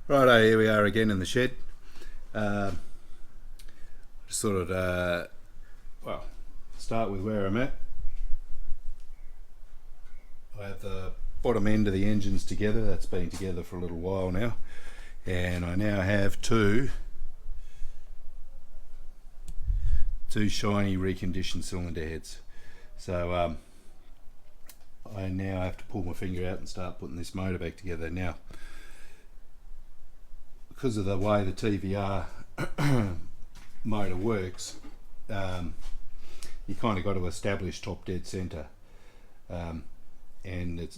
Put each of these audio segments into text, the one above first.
Righto, here we are again in the shed. Just thought I'd, start with where I'm at. I have the bottom end of the engines together. That's been together for a little while now. And I now have two shiny reconditioned cylinder heads. So I now have to pull my finger out and start putting this motor back together. Now, because of the way the TVR motor works, you kind of got to establish top dead center, and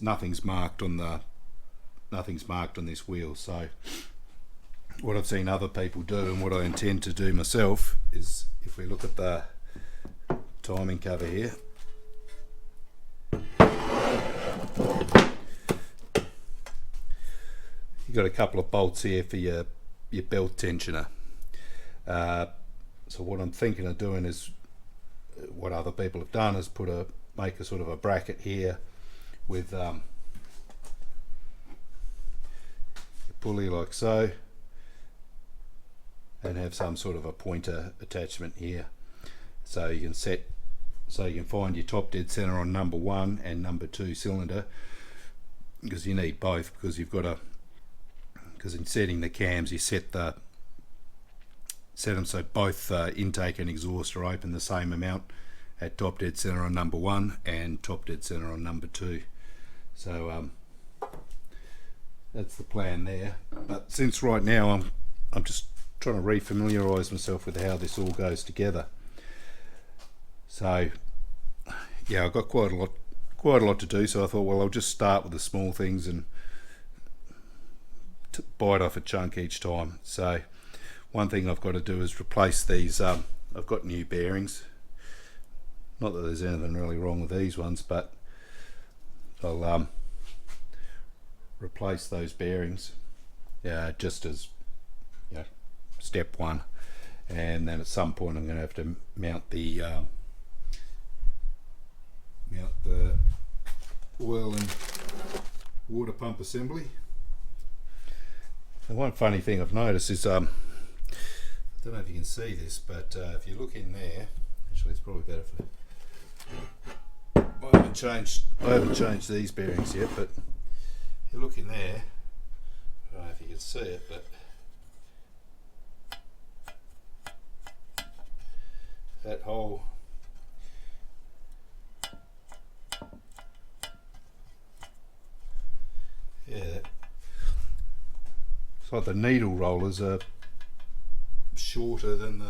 nothing's marked on this wheel. So what I've seen other people do, and what I intend to do myself, is if we look at the timing cover here, you've got a couple of bolts here for your belt tensioner. So what I'm thinking of doing is what other people have done, is make a sort of a bracket here with a pulley like so, and have some sort of a pointer attachment here, so you can find your top dead center on number 1 and number 2 cylinder, because you need both, because in setting the cams you set them so both intake and exhaust are open the same amount at top dead center on number 1 and top dead center on number 2. So that's the plan there. But since right now I'm just trying to re-familiarise myself with how this all goes together. So yeah, I've got quite a lot to do, so I thought, well, I'll just start with the small things and bite off a chunk each time. So one thing I've got to do is replace these. I've got new bearings. Not that there's anything really wrong with these ones, but I'll replace those bearings just as step one, and then at some point I'm going to have to mount the oil and water pump assembly. And one funny thing I've noticed is, I don't know if you can see this, but if you look in there, actually it's probably better for, I haven't changed these bearings yet, but if you look in there, I don't know if you can see it, but that hole, it's like the needle rollers are shorter than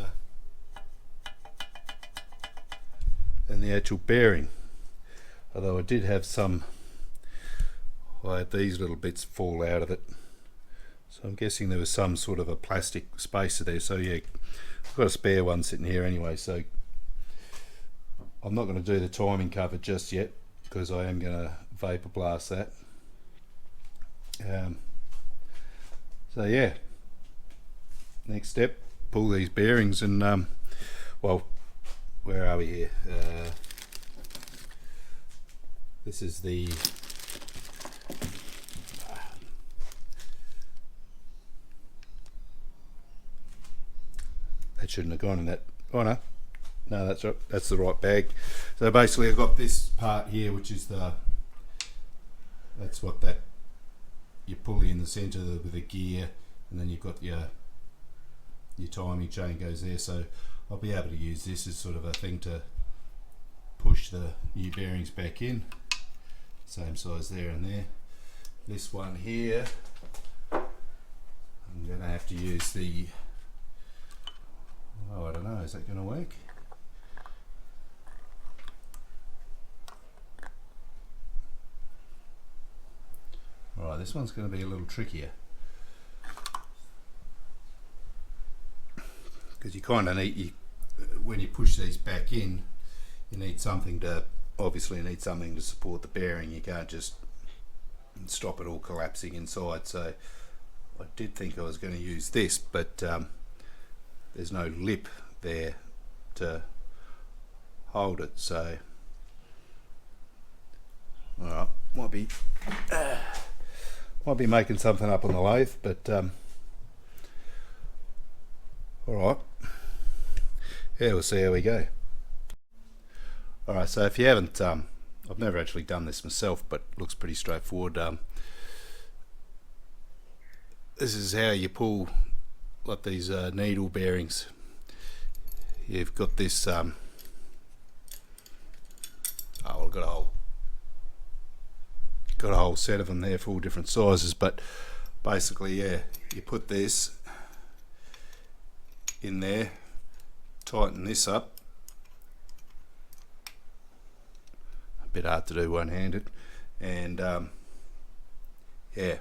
the actual bearing. Although I did have I had these little bits fall out of it, so I'm guessing there was some sort of a plastic spacer there. So yeah, I've got a spare one sitting here anyway, so I'm not going to do the timing cover just yet, because I am going to vapor blast that. So yeah, next step, pull these bearings, and well, where are we here? This is the that shouldn't have gone in that. Oh no, that's right, that's the right bag. So basically I've got this part here, which is that's what that you pulley in the center with a gear, and then you've got your timing chain goes there. So I'll be able to use this as sort of a thing to push the new bearings back in, same size there and there. This one here, I'm going to have to use the, I don't know, is that going to work? Alright, this one's going to be a little trickier, because you kind of need, when you push these back in, you need something to support the bearing. You can't just stop it all collapsing inside. So I did think I was going to use this, but there's no lip there to hold it. So alright, might be making something up on the lathe, but Alright, yeah, we'll see how we go. Alright, so if you haven't, I've never actually done this myself, but it looks pretty straightforward. This is how you pull like these needle bearings. You've got this, I've got a whole set of them there for all different sizes, but basically, yeah, you put this in there, tighten this up. A bit hard to do one-handed, and yeah,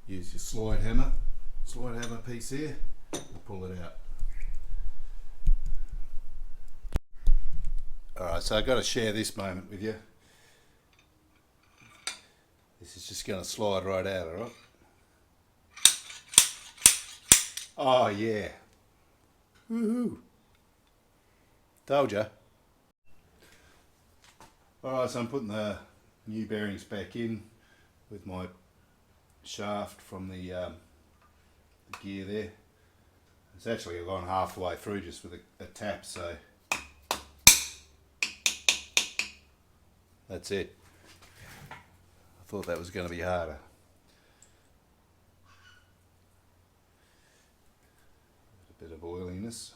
use your slide hammer piece here and pull it out. Alright, so I've got to share this moment with you. This is just going to slide right out, alright? Oh yeah. Woohoo. Told ya. Alright, so I'm putting the new bearings back in with my shaft from the gear there. It's actually gone halfway through just with a tap, so that's it. I thought that was going to be harder. A bit of oiliness.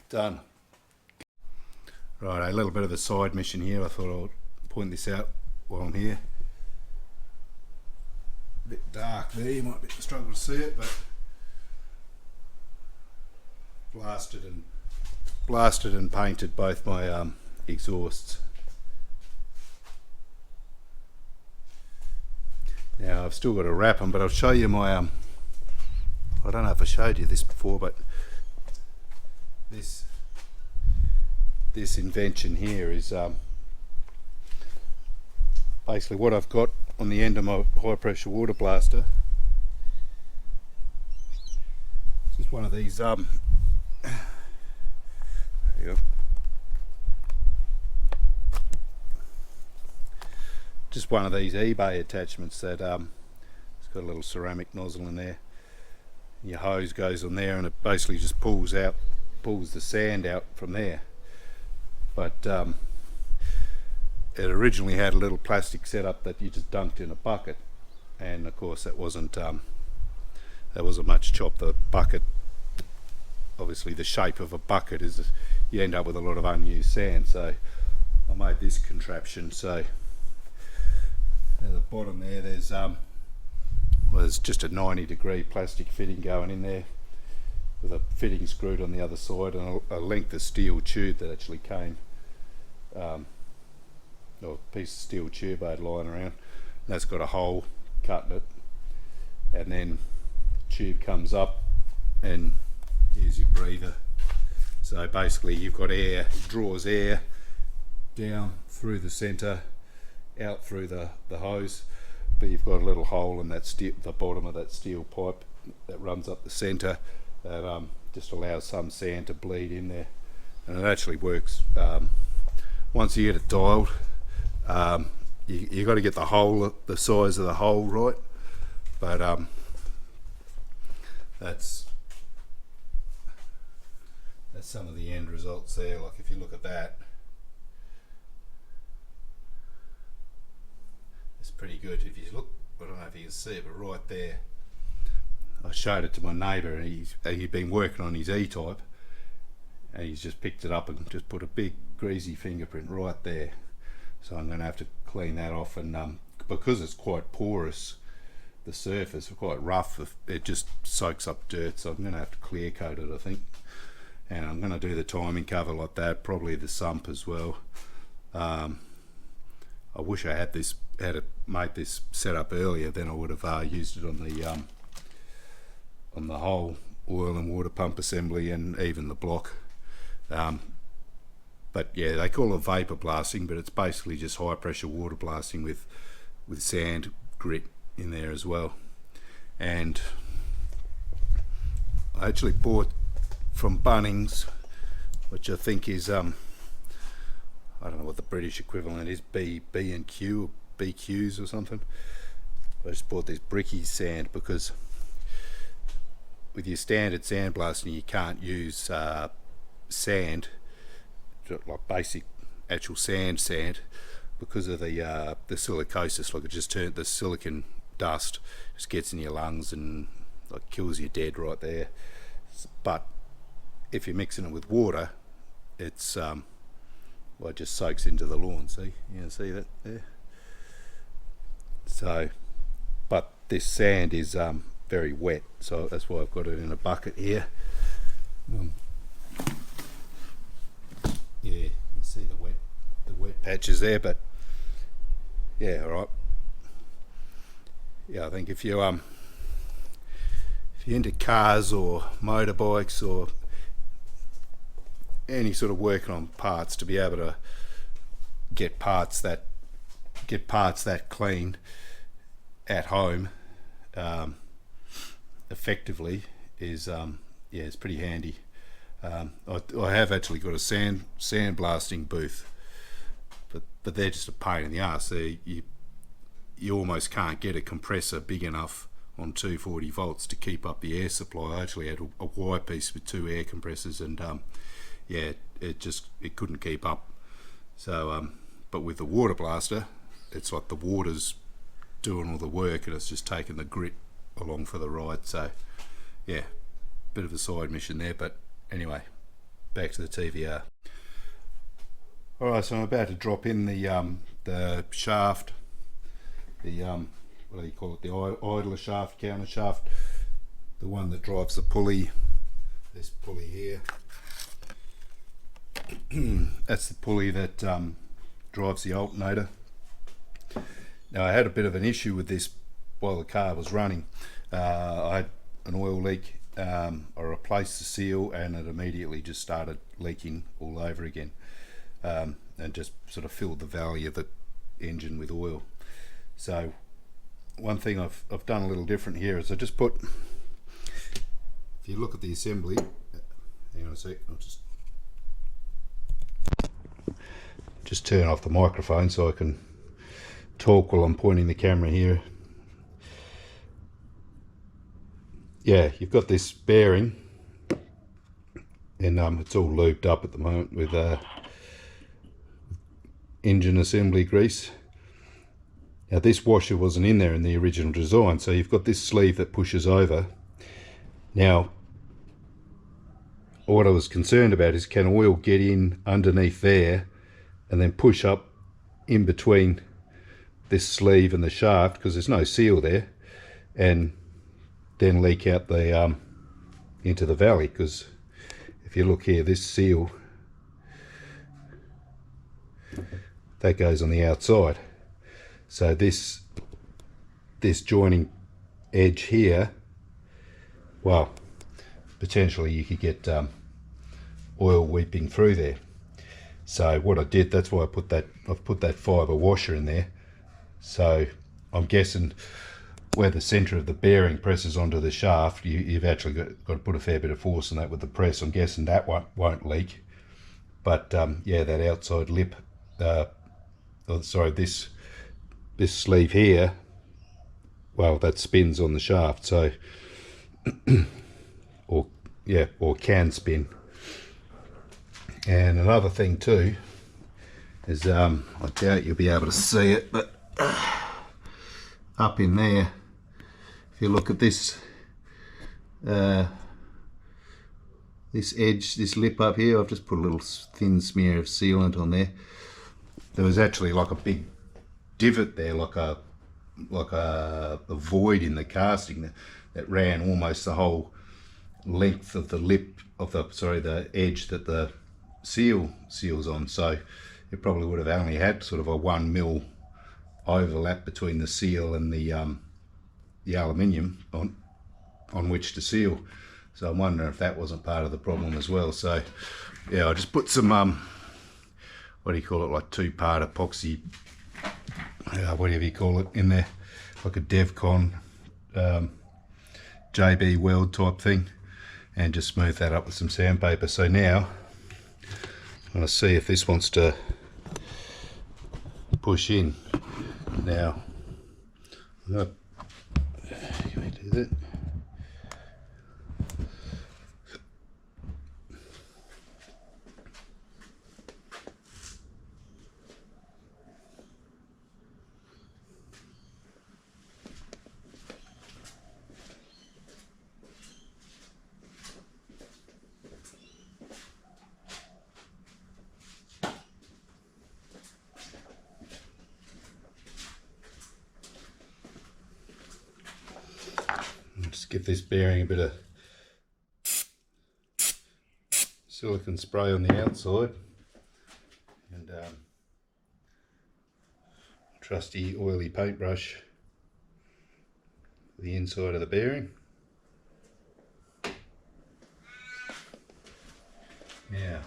Done. Right, a little bit of a side mission here. I thought I'll point this out while I'm here. A bit dark there, you might struggle to see it, but blasted and painted both my exhausts. Now I've still got to wrap them, but I'll show you my I don't know if I showed you this before, but this invention here is basically what I've got on the end of my high pressure water blaster. It's just one of these there you go. Just one of these eBay attachments that it's got a little ceramic nozzle in there. Your hose goes on there and it basically just pulls the sand out from there. But it originally had a little plastic setup that you just dunked in a bucket, and of course that wasn't much chop. The bucket, obviously the shape of a bucket is you end up with a lot of unused sand, so I made this contraption. So at the bottom there's just a 90-degree plastic fitting going in there with a fitting screwed on the other side, and a length of steel tube that actually came, or a piece of steel tube I had lying around, and that's got a hole cut in it, and then the tube comes up and here's your breather. So basically you've got air, it draws air down through the centre, out through the hose, but you've got a little hole in that the bottom of that steel pipe that runs up the centre that just allows some sand to bleed in there, and it actually works. Once you get it dialed, you got to get the size of the hole right, but that's some of the end results there. Like if you look at that, it's pretty good. If you look, I don't know if you can see it, but right there, I showed it to my neighbour, and he'd been working on his E-type, and he's just picked it up and just put a big greasy fingerprint right there. So I'm going to have to clean that off, and because it's quite porous, the surface is quite rough, it just soaks up dirt, so I'm going to have to clear coat it, I think. And I'm going to do the timing cover like that, probably the sump as well. I wish I had made this set up earlier, then I would have used it on the whole oil and water pump assembly and even the block. But yeah, they call it vapor blasting, but it's basically just high pressure water blasting with sand grit in there as well. And I actually bought from Bunnings, which I think is I don't know what the British equivalent is, B and Q or BQs or something. I just bought this bricky sand because with your standard sandblasting you can't use sand, like basic actual sand, because of the silicosis. Like, it just turned, the silicon dust just gets in your lungs and like kills you dead right there. But if you're mixing it with water, it's well, it just soaks into the lawn. See, you can see that there. So, but this sand is very wet, so that's why I've got it in a bucket here. Yeah, you see the wet patches there, but yeah, all right. Yeah, I think if you're into cars or motorbikes or any sort of working on parts, to be able to get parts that clean at home effectively is yeah, it's pretty handy. I have actually got a sand blasting booth, but they're just a pain in the ass. You almost can't get a compressor big enough on 240 volts to keep up the air supply. I actually had a wire piece with 2 air compressors, and yeah, it couldn't keep up. So but with the water blaster, it's like the water's doing all the work and it's just taking the grit along for the ride. So yeah, bit of a side mission there, but anyway, back to the TVR. Alright, so I'm about to drop in the shaft, the what do you call it, the idler shaft, counter shaft, the one that drives the pulley, this pulley here. That's the pulley that drives the alternator. Now, I had a bit of an issue with this while the car was running. I had an oil leak. I replaced the seal and it immediately just started leaking all over again, and just sort of filled the valley of the engine with oil. So one thing I've done a little different here is I just put, if you look at the assembly, hang on a sec, I'll just turn off the microphone so I can talk while I'm pointing the camera here. Yeah, you've got this bearing, and it's all lubed up at the moment with engine assembly grease. Now, this washer wasn't in there in the original design, so you've got this sleeve that pushes over. Now, what I was concerned about is, can oil get in underneath there and then push up in between this sleeve and the shaft, because there's no seal there, and then leak out the into the valley? Because if you look here, this seal, that goes on the outside. So this joining edge here, well, potentially you could get oil weeping through there. So what I did, that's why I've put that fibre washer in there. So I'm guessing where the centre of the bearing presses onto the shaft, you've actually got to put a fair bit of force on that with the press. I'm guessing that won't leak. But yeah, that outside lip, sorry, this sleeve here, well, that spins on the shaft, so or can spin. And another thing too is, I doubt you'll be able to see it, but up in there, if you look at this this edge, this lip up here, I've just put a little thin smear of sealant on there. There was actually like a big divot there, like a void in the casting that ran almost the whole length of the lip of the edge that the seals on. So it probably would have only had sort of a 1 mil overlap between the seal and the aluminium on which to seal. So I'm wondering if that wasn't part of the problem as well. So yeah, I just put some what do you call it, like 2-part epoxy, whatever you call it, in there, like a DevCon JB Weld type thing, and just smooth that up with some sandpaper. So now I'm going to see if this wants to push in. Now, I'm going to do that. Just give this bearing a bit of silicone spray on the outside, and trusty oily paintbrush for the inside of the bearing. Now,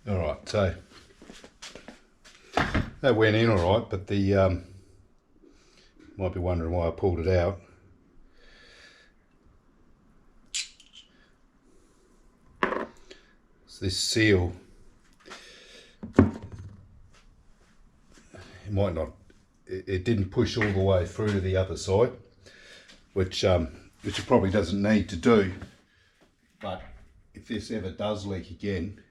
alright, so that went in alright, but the might be wondering why I pulled it out. So this seal, it didn't push all the way through to the other side, which it probably doesn't need to do, but if this ever does leak again,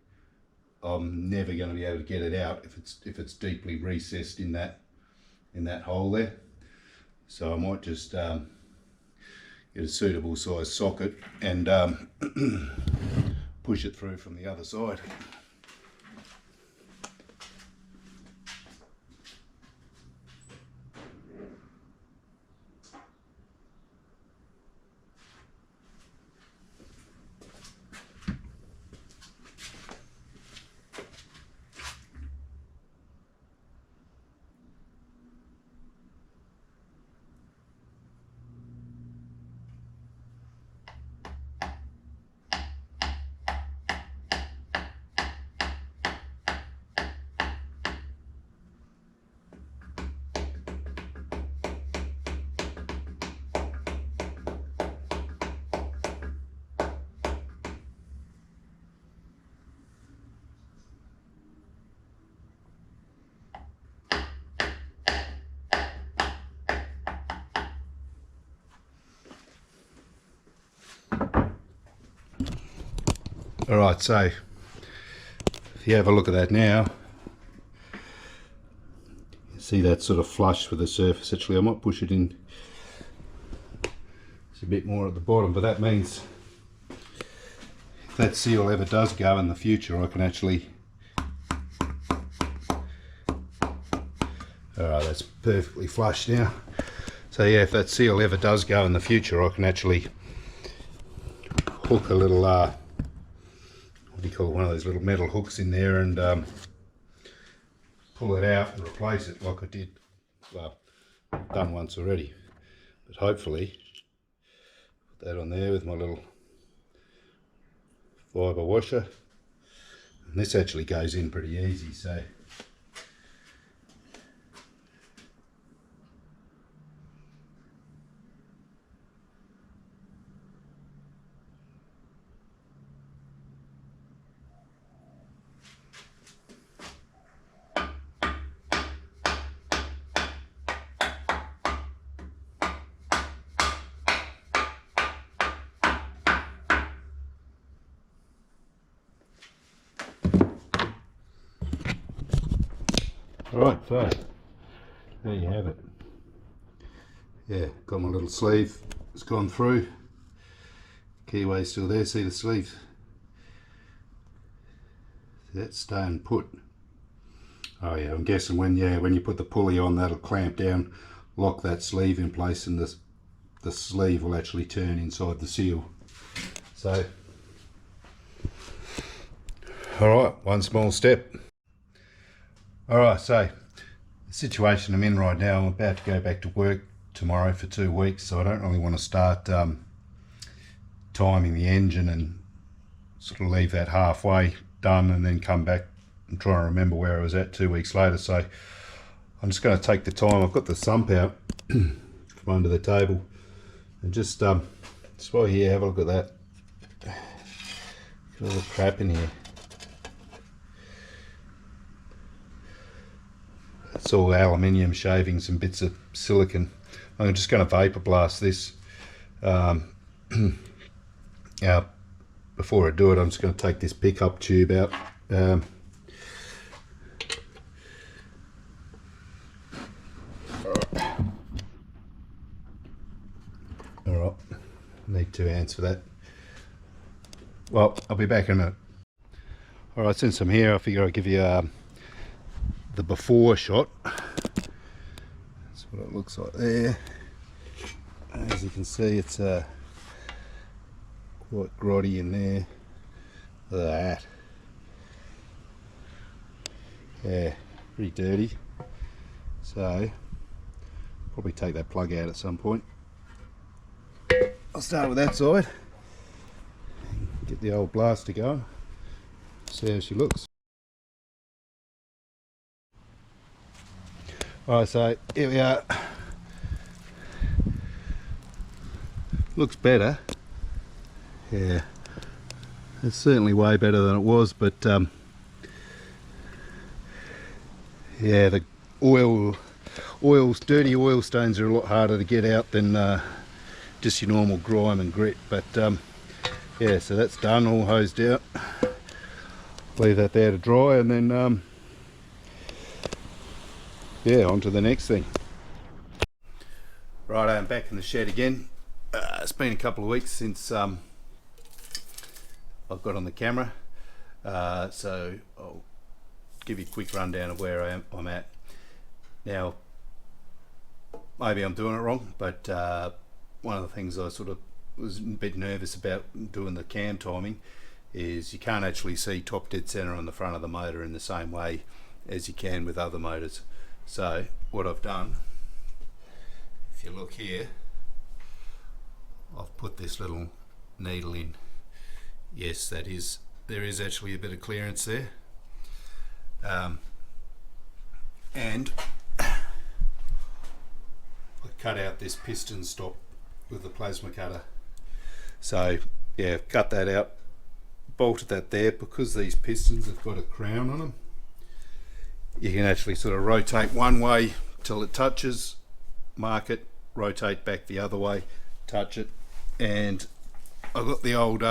I'm never going to be able to get it out if it's deeply recessed in that hole there. So I might just get a suitable size socket and push it through from the other side. Alright, so if you have a look at that now, you see that sort of flush with the surface. Actually, I might push it in it's a bit more at the bottom, but that means if that seal ever does go in the future, I can actually... Alright, that's perfectly flush now. So yeah, if that seal ever does go in the future, I can actually hook a little what do you call it, one of those little metal hooks in there and pull it out and replace it like I did, well, done once already. But hopefully put that on there with my little fibre washer, and this actually goes in pretty easy. So Right, so there you have it. Yeah, got my little sleeve, it's gone through. Keyway's still there, see the sleeve? See that staying put. Oh yeah, I'm guessing when you put the pulley on, that'll clamp down, lock that sleeve in place, and the sleeve will actually turn inside the seal. So, alright, one small step. Alright, so the situation I'm in right now, I'm about to go back to work tomorrow for 2 weeks, so I don't really want to start timing the engine and sort of leave that halfway done and then come back and try and remember where I was at 2 weeks later. So I'm just going to take the time. I've got the sump out from under the table, and just while you're here, have a look at that. Got all the crap in here. It's all aluminium shavings and bits of silicon. I'm just going to vapor blast this. Now, before I do it, I'm just going to take this pickup tube out. Alright, need 2 hands for that. Well, I'll be back in a... Alright, since I'm here, I figure I'll give you the before shot. That's what it looks like there. As you can see, it's quite grotty in there. Look at that. Yeah, pretty dirty. So, probably take that plug out at some point. I'll start with that side. Get the old blaster going. See how she looks. Alright, so here we are. Looks better. Yeah, it's certainly way better than it was, but yeah, the dirty oil stains are a lot harder to get out than just your normal grime and grit. But yeah, so that's done, all hosed out. Leave that there to dry, and then yeah, on to the next thing. Right, I'm back in the shed again. It's been a couple of weeks since I've got on the camera, so I'll give you a quick rundown of where I'm at. Now, maybe I'm doing it wrong, but one of the things I sort of was a bit nervous about doing the cam timing is you can't actually see top dead center on the front of the motor in the same way as you can with other motors. So what I've done, if you look here, I've put this little needle in. Yes, there is actually a bit of clearance there, and I cut out this piston stop with the plasma cutter. So yeah, cut that out, bolted that there. Because these pistons have got a crown on them, you can actually sort of rotate one way till it touches, mark it, rotate back the other way, touch it. And I've got the old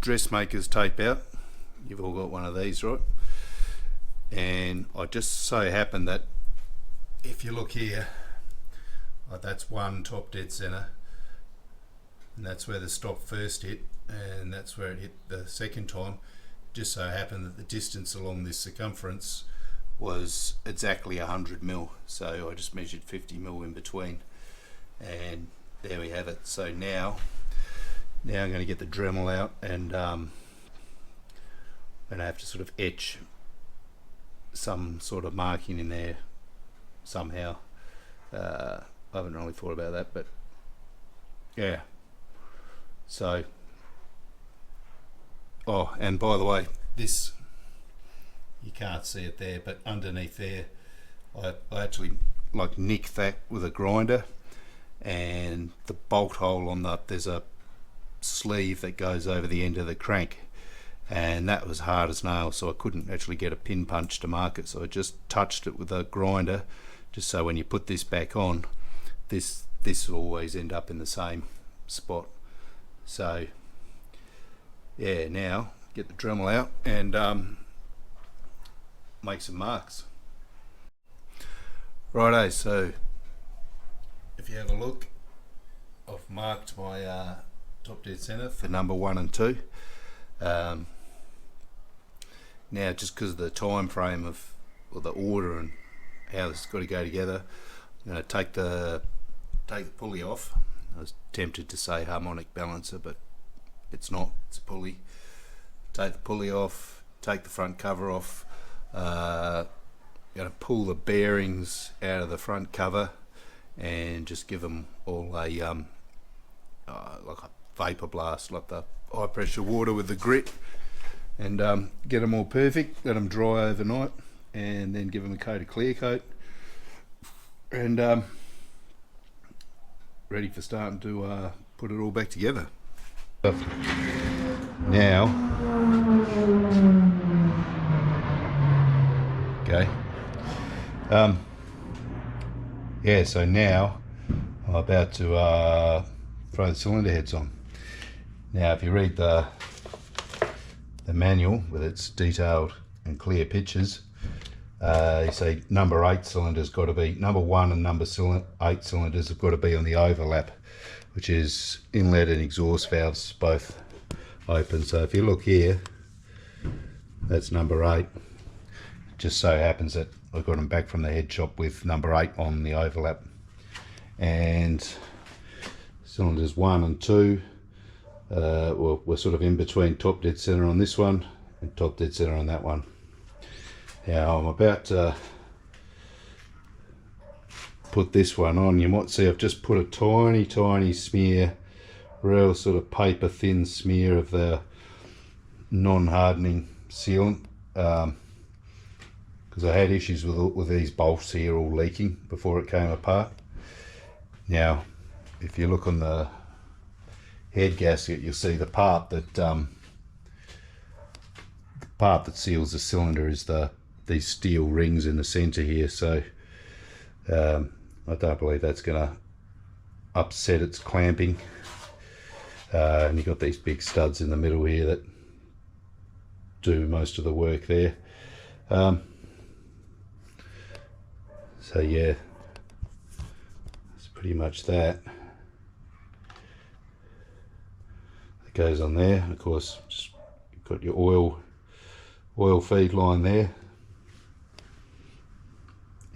dressmaker's tape out. You've all got one of these, right? And I just so happened that if you look here, that's one top dead center, and that's where the stop first hit, and that's where it hit the second time. Just so happened that the distance along this circumference was exactly 100 mil, so I just measured 50 mil in between, and there we have it. So now I'm going to get the Dremel out, and I have to sort of etch some sort of marking in there somehow. I haven't really thought about that, but yeah. So, oh, and by the way, this, you can't see it there, but underneath there, I actually like nick that with a grinder, and the bolt hole on there's a sleeve that goes over the end of the crank, and that was hard as nails, so I couldn't actually get a pin punch to mark it, so I just touched it with a grinder, just so when you put this back on, this will always end up in the same spot. So yeah, now get the Dremel out and make some marks. Righto, so if you have a look, I've marked my top dead centre for number 1 and 2. Now, just because of the time frame of, or the order and how this has got to go together, I'm going to take the pulley off. I was tempted to say harmonic balancer, but it's not. It's a pulley. Take the pulley off. Take the front cover off. Going to pull the bearings out of the front cover and just give them all a like a vapor blast, like the high pressure water with the grit, and get them all perfect. Let them dry overnight, and then give them a coat of clear coat, and ready for starting to put it all back together. Now, okay. Yeah, so now I'm about to throw the cylinder heads on. Now, if you read the manual with its detailed and clear pictures, you say number 8 cylinders got to be, number 1 and number 8 cylinders have got to be on the overlap, which is inlet and exhaust valves both open. So if you look here, that's number 8. It just so happens that I've got them back from the head shop with number 8 on the overlap. And cylinders 1 and 2, well, we're sort of in between top dead center on this one and top dead center on that one. Now I'm about to put this one on. You might see I've just put a tiny smear, real sort of paper thin smear of the non-hardening sealant, because I had issues with these bolts here all leaking before it came apart. Now if you look on the head gasket, you'll see the part that seals the cylinder is these steel rings in the center here. So I don't believe that's going to upset its clamping. And you've got these big studs in the middle here that do most of the work there. So yeah, it's pretty much that. It goes on there. And of course, you've got your oil feed line there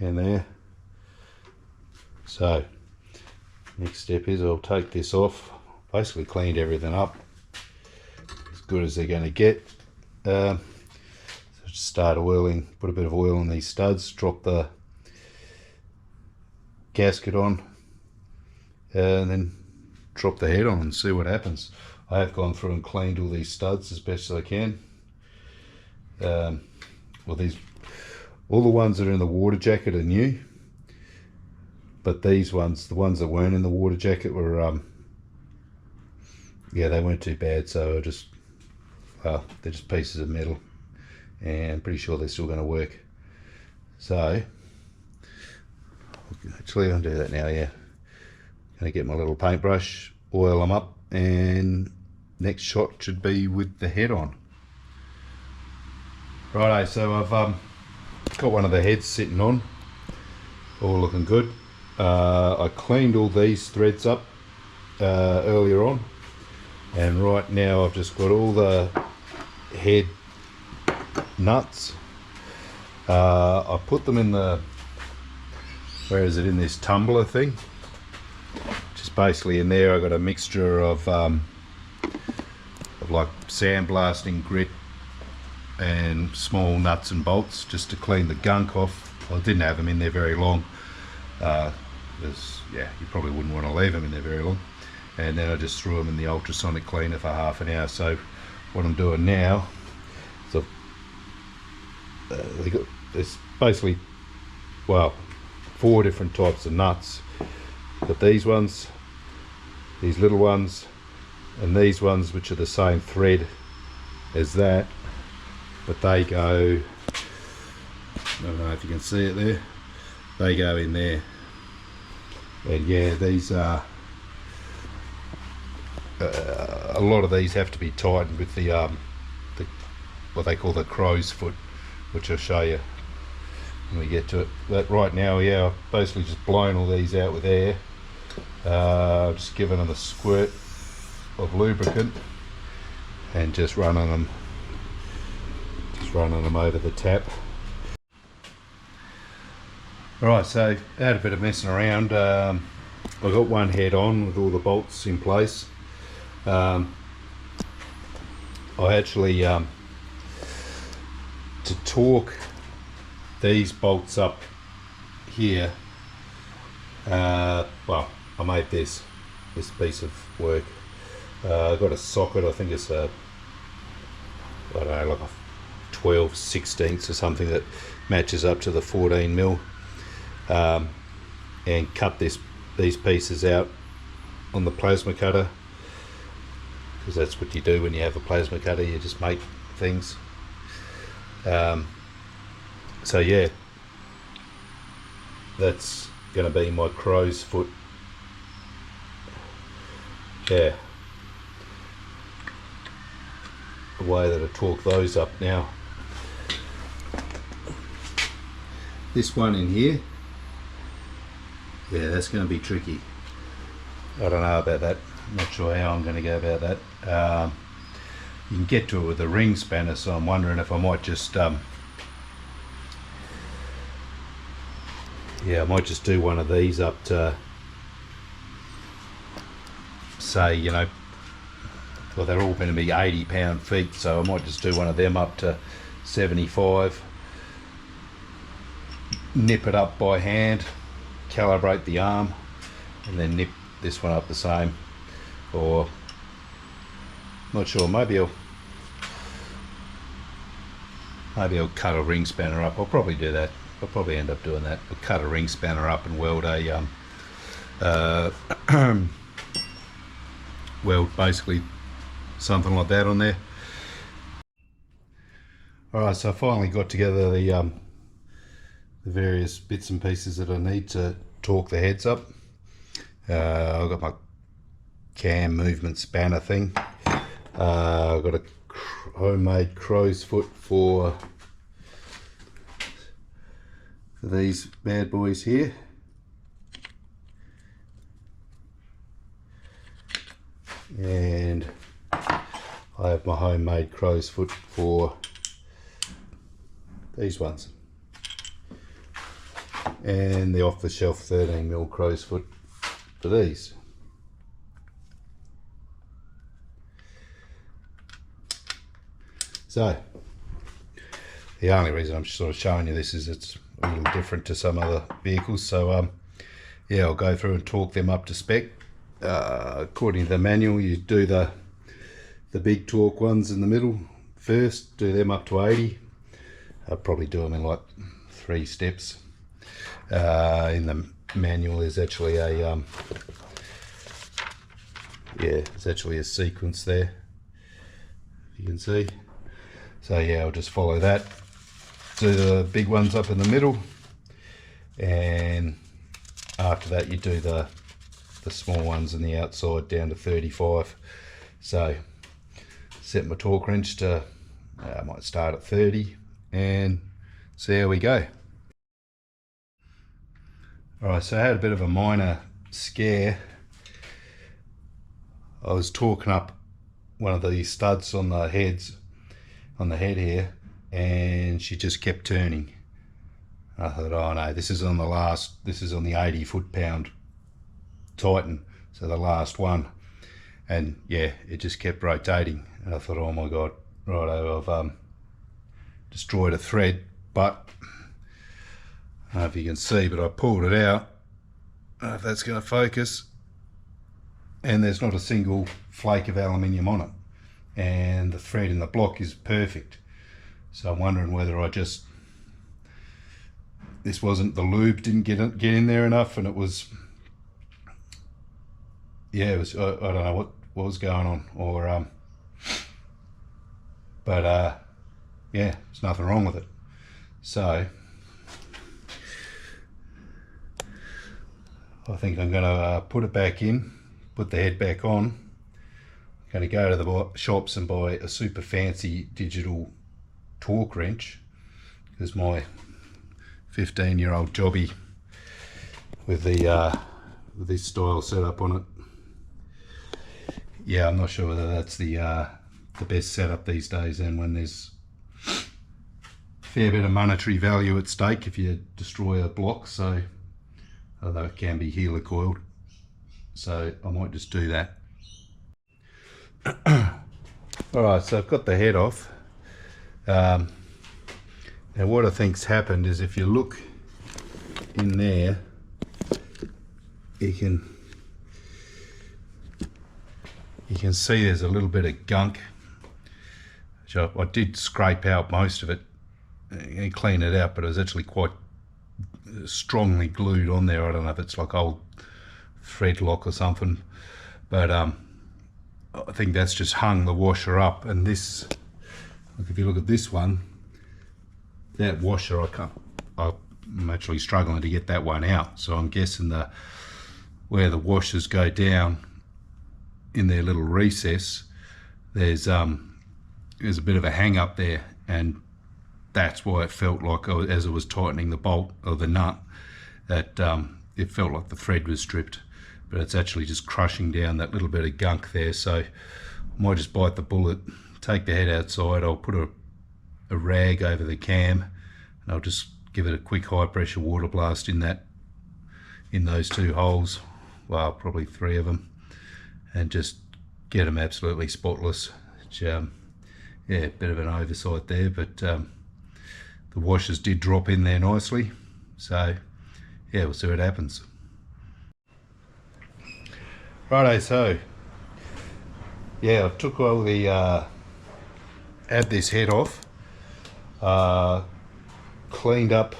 and there. So next step is I'll take this off. Basically cleaned everything up as good as they're going to get. So just start oiling, put a bit of oil on these studs, drop the gasket on, and then drop the head on and see what happens. I have gone through and cleaned all these studs as best as I can. Well, all the ones that are in the water jacket are new, but these ones, the ones that weren't in the water jacket were yeah, they weren't too bad. So well, they're just pieces of metal, and I'm pretty sure they're still going to work. So actually I'll do that now. Yeah, gonna get my little paintbrush, oil them up, and next shot should be with the head on. Righto, so I've got one of the heads sitting on, all looking good. I cleaned all these threads up earlier on, and right now I've just got all the head nuts. I put them in the, where is it, in this tumbler thing, just basically in there. I got a mixture of like sandblasting grit and small nuts and bolts just to clean the gunk off. Well, I didn't have them in there very long, because yeah, you probably wouldn't want to leave them in there very long. And then I just threw them in the ultrasonic cleaner for half an hour. So what I'm doing now is it's basically, well, 4 different types of nuts. But these ones, these little ones, and these ones, which are the same thread as that, but they go, I don't know if you can see it there, they go in there. And yeah, these are a lot of these have to be tightened with the what they call the crow's foot, which I'll show you when we get to it. But right now, yeah, I've basically just blown all these out with air. Just giving them a squirt of lubricant and just running them over the tap. Alright, so I had a bit of messing around. I got one head on with all the bolts in place. I actually to torque these bolts up here, well, I made this piece of work. I got a socket, I think it's a, I don't know, like a 12/16 or something that matches up to the 14 mil, and cut these pieces out on the plasma cutter, because that's what you do when you have a plasma cutter, you just make things. So yeah, that's going to be my crow's foot. Yeah, the way that I torque those up now. This one in here, yeah, that's going to be tricky. I don't know about that. I'm not sure how I'm going to go about that. You can get to it with a ring spanner, so I'm wondering if I might just yeah, I might just do one of these up to, say, you know, well, they're all going to be 80 pound feet, so I might just do one of them up to 75, nip it up by hand, calibrate the arm, and then nip this one up the same. Or not sure, maybe I'll cut a ring spanner up. I'll probably do that. I'll probably end up doing that. I'll cut a ring spanner up and weld a weld basically something like that on there. Alright, so I finally got together the various bits and pieces that I need to torque the heads up. I've got my cam movement spanner thing. I've got a homemade crow's foot for these bad boys here. And I have my homemade crow's foot for these ones. And the off-the-shelf 13mm crow's foot for these. So the only reason I'm sort of showing you this is it's a little different to some other vehicles. So yeah, I'll go through and torque them up to spec. According to the manual, you do the big torque ones in the middle first, do them up to 80. I'll probably do them in like 3 steps. In the manual there's actually a yeah, there's actually a sequence there, you can see. So yeah, I'll just follow that, do the big ones up in the middle, and after that you do the small ones on the outside down to 35. So set my torque wrench to, I might start at 30 and see how we go. Alright, so I had a bit of a minor scare. I was torquing up one of these studs on the heads, on the head here, and she just kept turning. I thought, oh no, this is on the 80 foot-pound Titan, so the last one. And yeah, it just kept rotating, and I thought, oh my god, righto, I've destroyed a thread. But I don't know if you can see, but I pulled it out. I don't know if that's going to focus, and there's not a single flake of aluminium on it, and the thread in the block is perfect. So I'm wondering whether this wasn't, the lube didn't get in there enough, and it was, yeah, it was, I don't know what was going on, or but yeah, there's nothing wrong with it. So I think I'm going to put it back in, put the head back on. I'm going to go to the shops and buy a super fancy digital torque wrench, because my 15-year-old jobby with the with this style setup on it. Yeah, I'm not sure whether that's the best setup these days, and when there's a fair bit of monetary value at stake if you destroy a block, so although it can be helicoiled, so I might just do that. Alright, so I've got the head off. Now what I think's happened is, if you look in there, you can see there's a little bit of gunk, which I did scrape out most of it and clean it out, but it was actually quite strongly glued on there. I don't know if it's like old thread lock or something, but I think that's just hung the washer up. And this, like, if you look at this one, that washer, I'm actually struggling to get that one out, so I'm guessing where the washers go down in their little recess, there's a bit of a hang up there, and that's why it felt like, as it was tightening the bolt or the nut, that it felt like the thread was stripped, but it's actually just crushing down that little bit of gunk there. So I might just bite the bullet, take the head outside. I'll put a rag over the cam, and I'll just give it a quick high pressure water blast in those two holes, well, probably 3 of them, and just get them absolutely spotless. Which, yeah, a bit of an oversight there, but the washers did drop in there nicely, so yeah, we'll see what happens. Righto, so yeah, I took all the had this head off, cleaned up,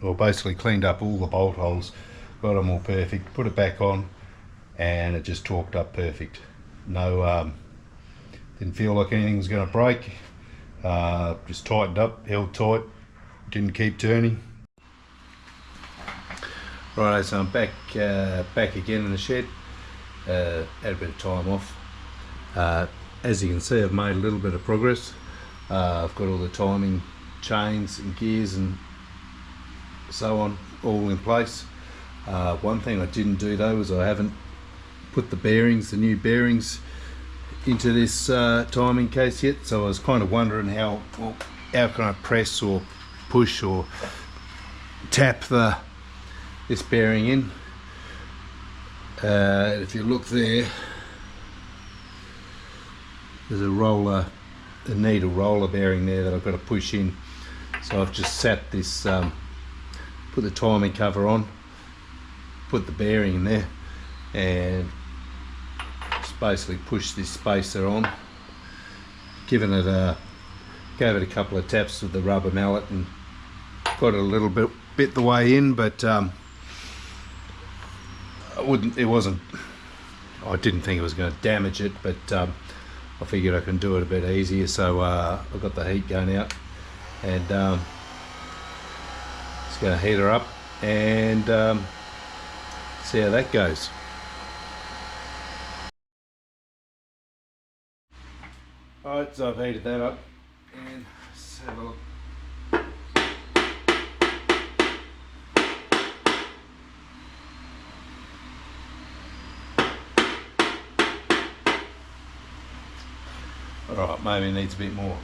or basically cleaned up all the bolt holes, got them all perfect, put it back on, and it just torqued up perfect. No, didn't feel like anything was going to break. Just tightened up, held tight, didn't keep turning. Right, so I'm back again in the shed. Had a bit of time off. As you can see, I've made a little bit of progress. I've got all the timing chains and gears and so on all in place. One thing I didn't do though is I haven't put the new bearings into this timing case yet, so I was kind of wondering how can I press or push or tap this bearing in. If you look there, there's a needle roller bearing there that I've got to push in, so I've just sat this, put the timing cover on, put the bearing in there, and just basically push this spacer on, gave it a couple of taps with the rubber mallet and got it a little bit the way in, but I didn't think it was going to damage it, but I figured I can do it a bit easier, so I've got the heat going out, and just going to heat her up and see how that goes. Alright, so I've heated that up, and let's have a look. Alright, maybe it needs a bit more.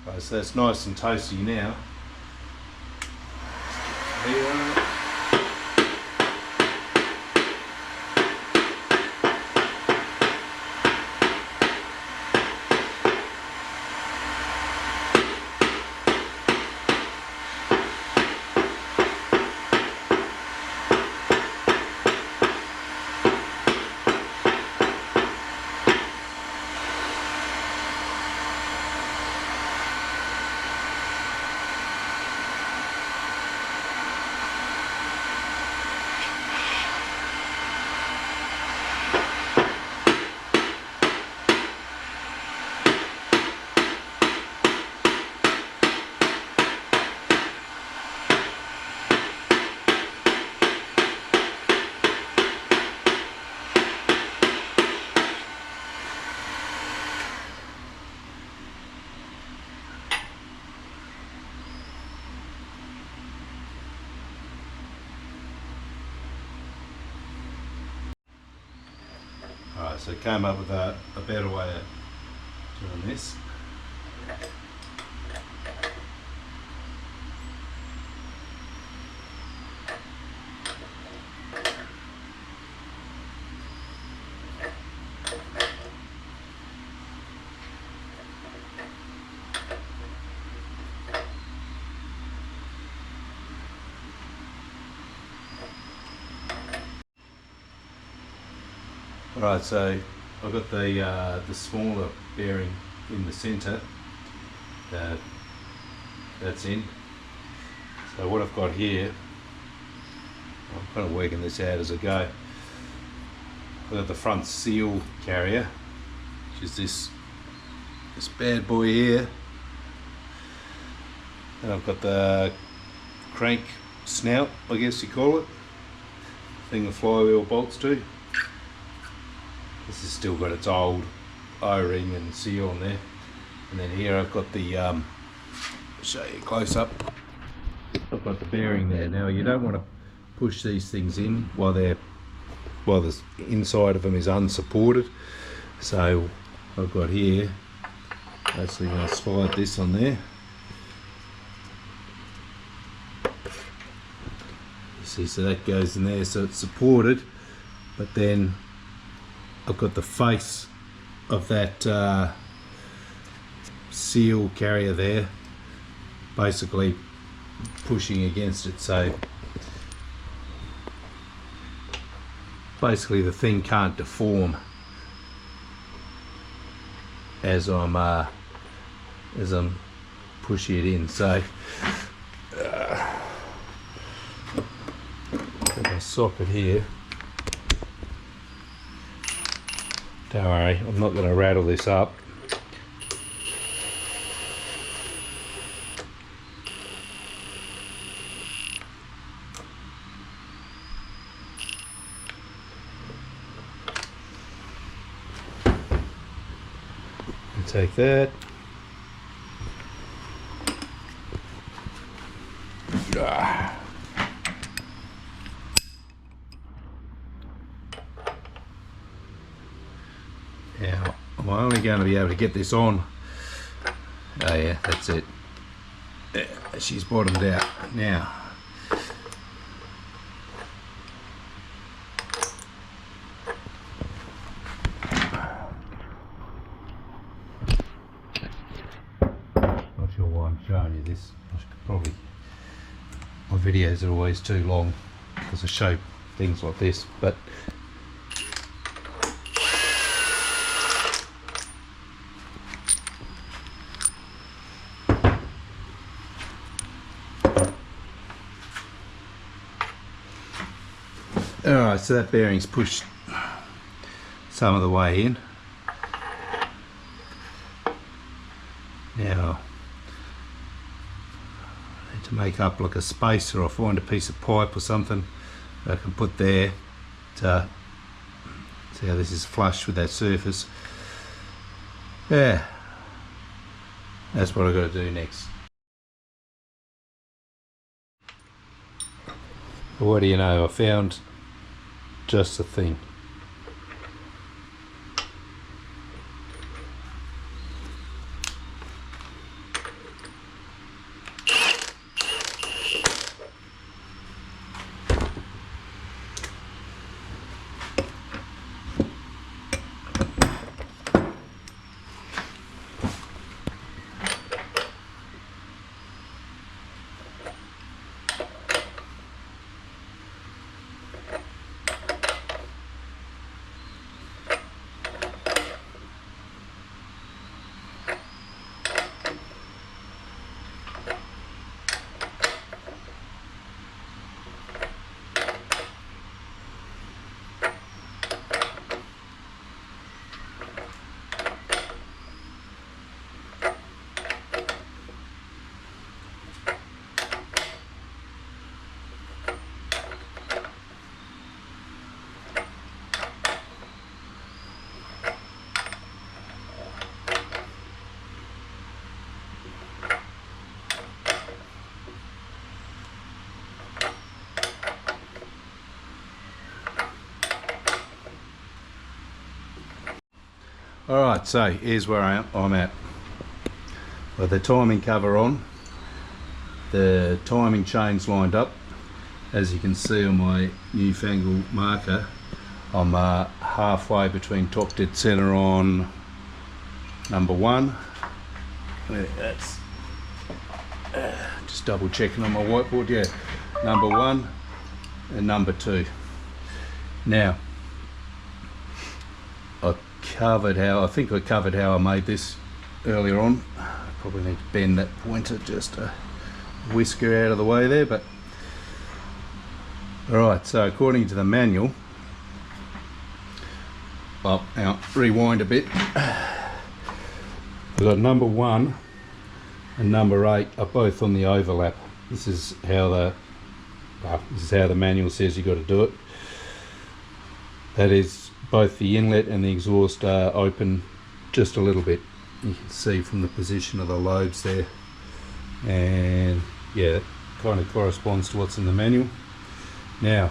Right, so that's nice and toasty now. Here. So came up with a better way of doing this. Right, so I've got the smaller bearing in the centre. That's in. So what I've got here, I'm kind of working this out as I go. I've got the front seal carrier, which is this bad boy here. And I've got the crank snout, I guess you call it, thing the flywheel bolts to. This has still got its old O-ring and seal on there. And then here I've got the, show you close up, I've got the bearing there. Now you don't want to push these things in while the inside of them is unsupported. So I've got here, basically going to slide this on there. You see, so that goes in there, so it's supported, but then I've got the face of that seal carrier there basically pushing against it, so basically the thing can't deform as I'm pushing it in. So got my socket here. Don't worry, I'm not going to rattle this up. Take that. Now, I'm only going to be able to get this on. Oh yeah, that's it. Yeah, she's bottomed out. Now, not sure why I'm showing you this. I should probably, my videos are always too long because I show things like this, but alright, so that bearing's pushed some of the way in. Now, I need to make up like a space, or I'll find a piece of pipe or something that I can put there to see how this is flush with that surface. Yeah, that's what I've got to do next. But what do you know, I found just the thing. Alright, so here's where I'm at. With the timing cover on, the timing chain's lined up. As you can see on my newfangled marker, I'm halfway between top dead centre on number 1. That's just double checking on my whiteboard, yeah. Number 1 and number 2. Now, I think I covered how I made this earlier on. I probably need to bend that pointer just a whisker out of the way there, but alright, so according to the manual, well, now rewind a bit. We've got number 1 and number 8 are both on the overlap. This is how the manual says you got to do it. That is, both the inlet and the exhaust are open just a little bit. You can see from the position of the lobes there, and yeah, it kind of corresponds to what's in the manual. Now,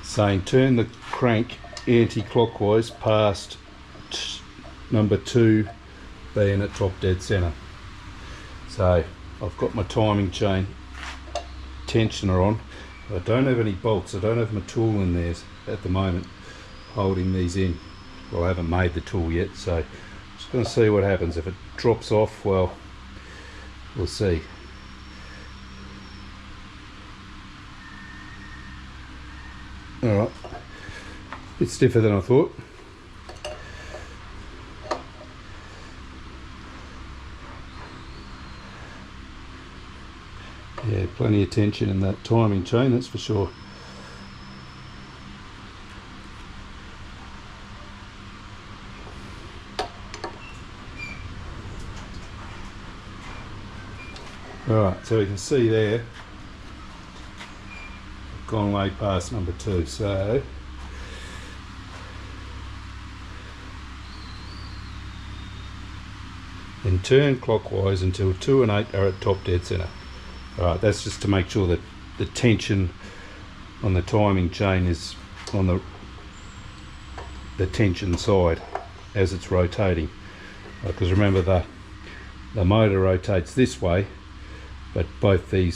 saying turn the crank anti-clockwise past number 2 being at top dead centre. So I've got my timing chain tensioner on. I don't have any bolts, I don't have my tool in there at the moment holding these in. Well, I haven't made the tool yet, so just going to see what happens. If it drops off, well, we'll see. Alright, a bit stiffer than I thought. Yeah, plenty of tension in that timing chain, that's for sure. Alright, so you can see there, I've gone way past number 2, so then turn clockwise until 2 and 8 are at top dead centre. Alright, that's just to make sure that the tension on the timing chain is on the tension side as it's rotating. Because remember, the motor rotates this way, but both the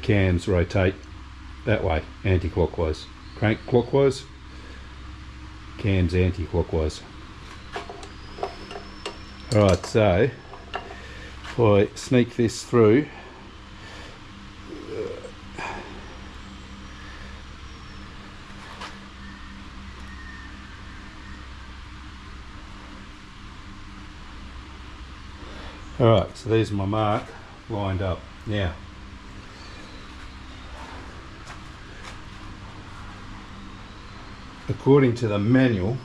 cams rotate that way, anti-clockwise. Crank clockwise, cams anti-clockwise. Alright, so if I sneak this through, alright, so there's my mark lined up. Now, according to the manual,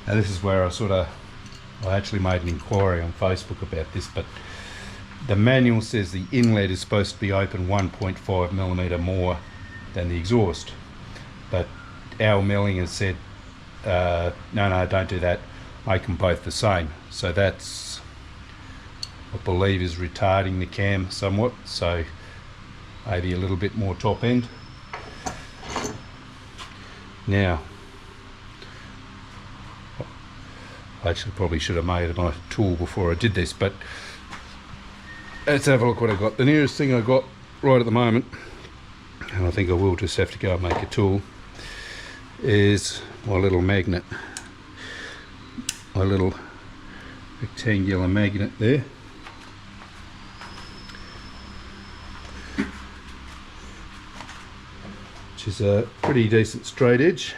and this is where I actually made an inquiry on Facebook about this, but the manual says the inlet is supposed to be open 1.5mm more than the exhaust, but our milling has said no, don't do that, make them both the same. So that's, I believe, is retarding the cam somewhat, so maybe a little bit more top end. Now, I actually probably should have made my tool before I did this, but let's have a look what I got. The nearest thing I got right at the moment, and I think I will just have to go and make a tool, is my little magnet, my little rectangular magnet there. Which is a pretty decent straight edge.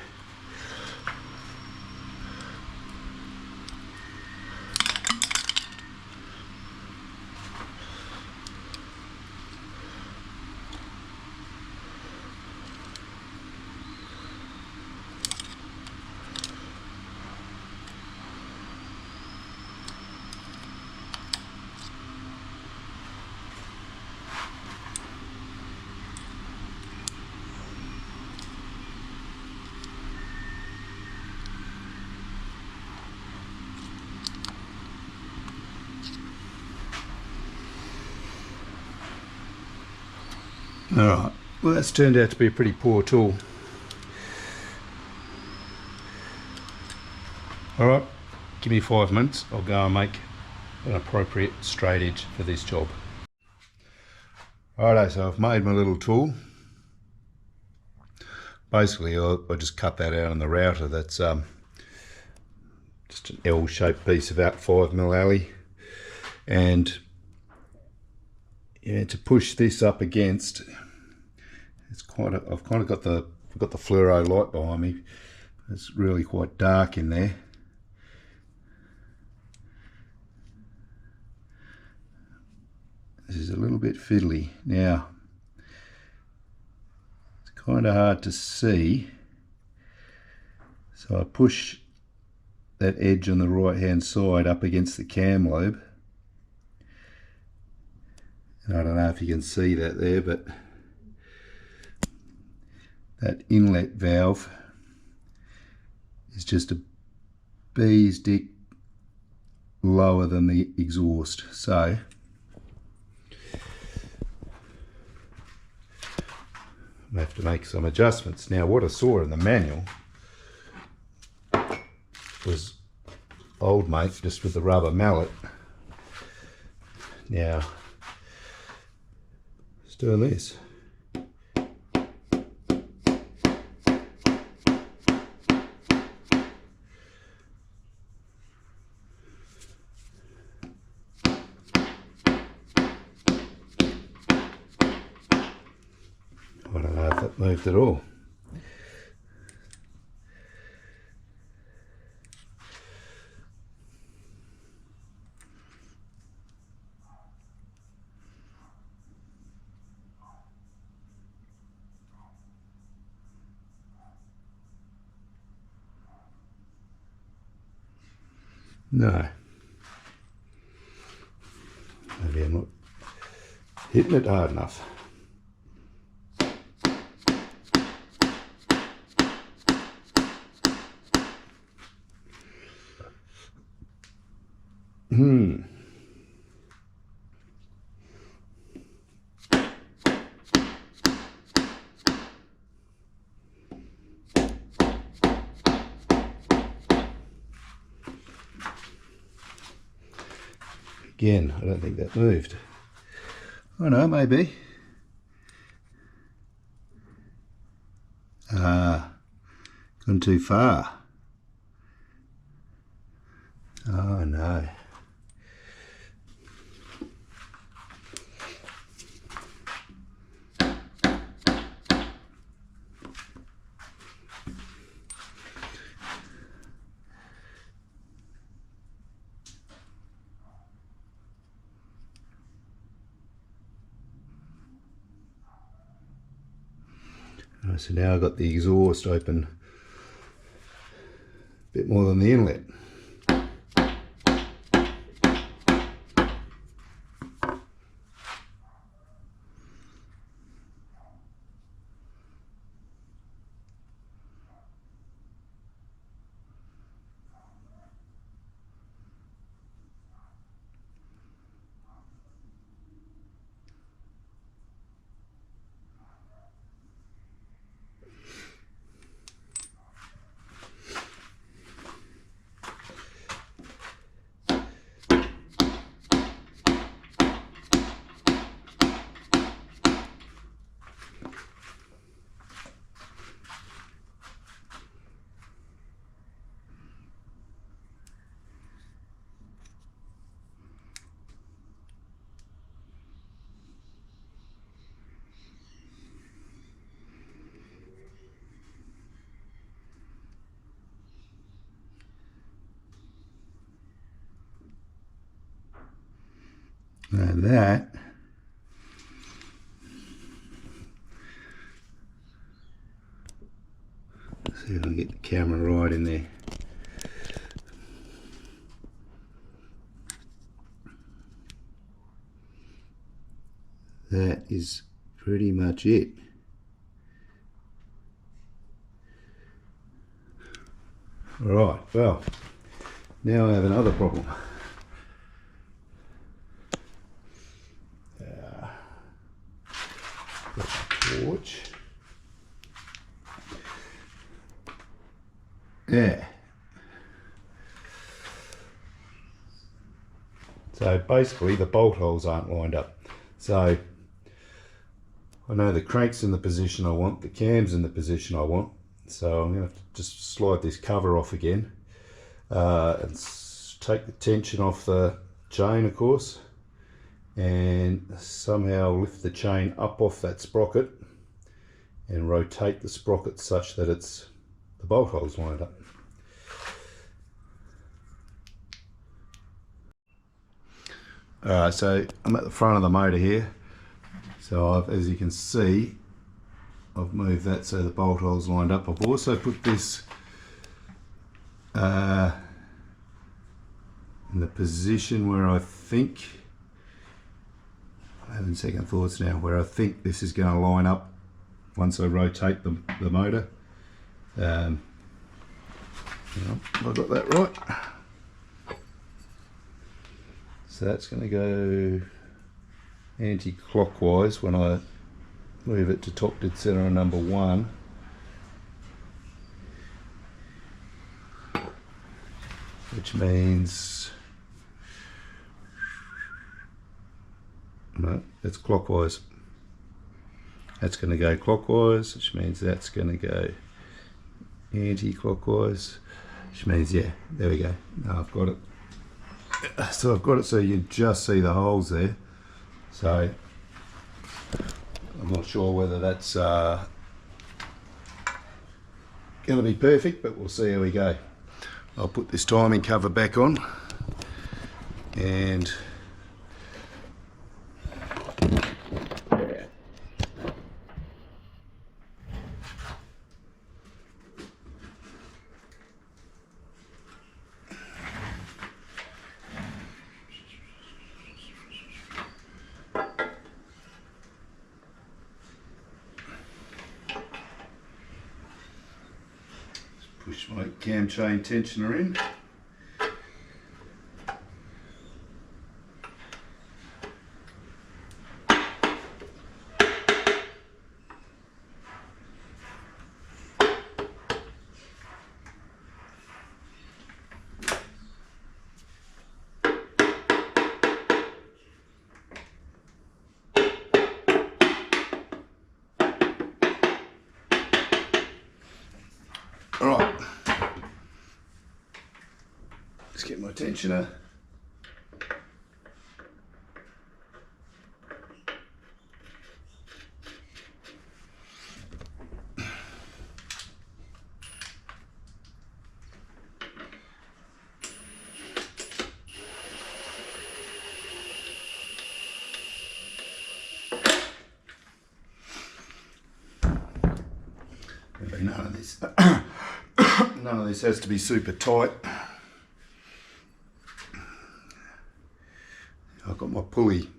Alright, well, that's turned out to be a pretty poor tool. Alright, give me 5 minutes, I'll go and make an appropriate straight edge for this job. Alright, so I've made my little tool. Basically I just cut that out on the router. That's just an L-shaped piece, about 5mm alley, and yeah, to push this up against, it's I've kind of got the fluoro light behind me. It's really quite dark in there. This is a little bit fiddly. Now, it's kind of hard to see, so I push that edge on the right hand side up against the cam lobe. And I don't know if you can see that there, but that inlet valve is just a bee's dick lower than the exhaust. So I have to make some adjustments. Now, what I saw in the manual was old mate just with the rubber mallet. Now it's doing this. I don't know if that moved at all. No. Maybe I'm not hitting it hard enough. Again, I don't think that moved. Oh no, maybe. Gone too far. Oh no. So now I've got the exhaust open a bit more than the inlet. Now that see if I can get the camera right in there. That is pretty much it. Alright, well, now I have another problem. Torch. Yeah. So basically the bolt holes aren't lined up. So I know the crank's in the position I want, the cam's in the position I want. So I'm going to have to just slide this cover off again and take the tension off the chain, of course, and somehow lift the chain up off that sprocket and rotate the sprocket such that it's the bolt holes lined up. Alright, so I'm at the front of the motor here. So as you can see, I've moved that so the bolt holes lined up. I've also put this in the position where I think, I'm having second thoughts now, where I think this is going to line up once I rotate the motor. Have I got that right? So that's going to go anti-clockwise when I move it to top dead center on number 1. Which means, no, it's clockwise. That's going to go clockwise, which means that's going to go anti-clockwise, which means, yeah, there we go. Now I've got it. So I've got it so you can just see the holes there. So I'm not sure whether that's going to be perfect, but we'll see how we go. I'll put this timing cover back on and push my cam chain tensioner in. Alright, let's get my tensioner. None of this, none of this has to be super tight. I've got my pulley,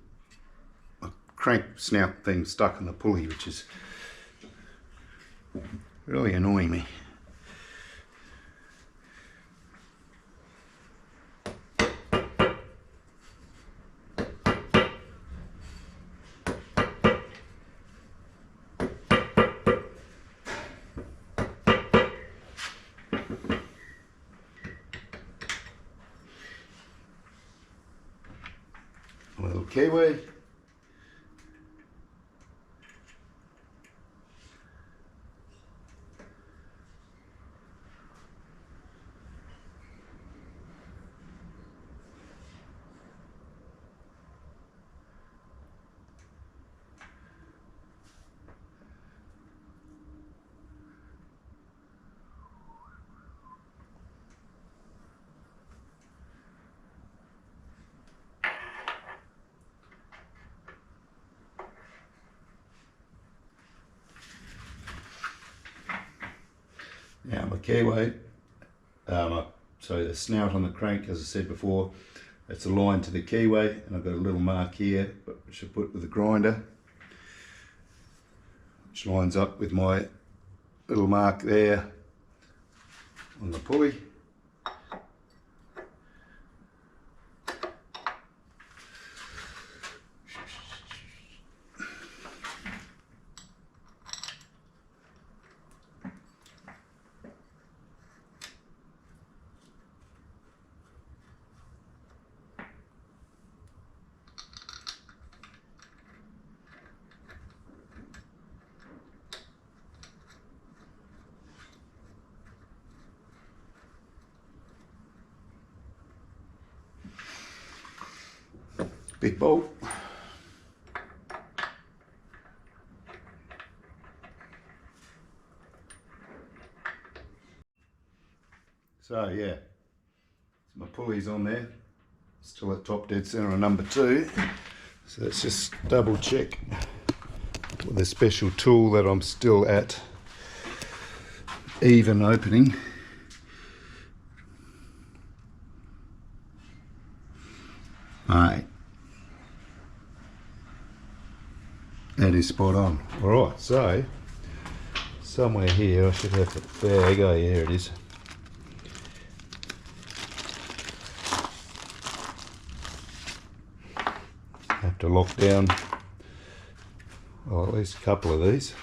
my crank snout thing stuck in the pulley, which is really annoying me. A little keyway. Now my keyway, so the snout on the crank, as I said before, it's aligned to the keyway, and I've got a little mark here which I put with the grinder, which lines up with my little mark there on the pulley. big bolt. So yeah, my pulley's on there, still at top dead center on number 2. So let's just double check with a special tool that I'm still at even opening. Alright, that is spot on. Alright, so somewhere here I should have the bag. Oh yeah, here it is. Have to lock down, well, at least a couple of these.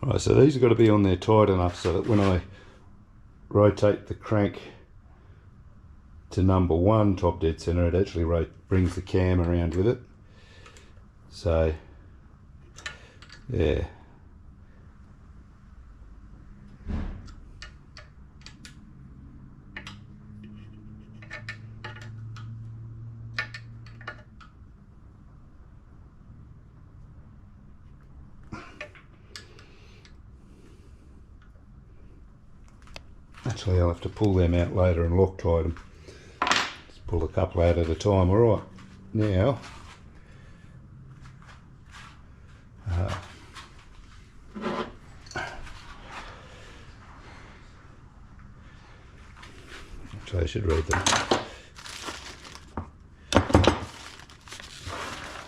Right, so these have got to be on there tight enough so that when I rotate the crank to number 1 top dead center, it actually brings the cam around with it. So yeah. Actually, I'll have to pull them out later and Loctite them. Just pull a couple out at a time. Alright, now actually I should read them.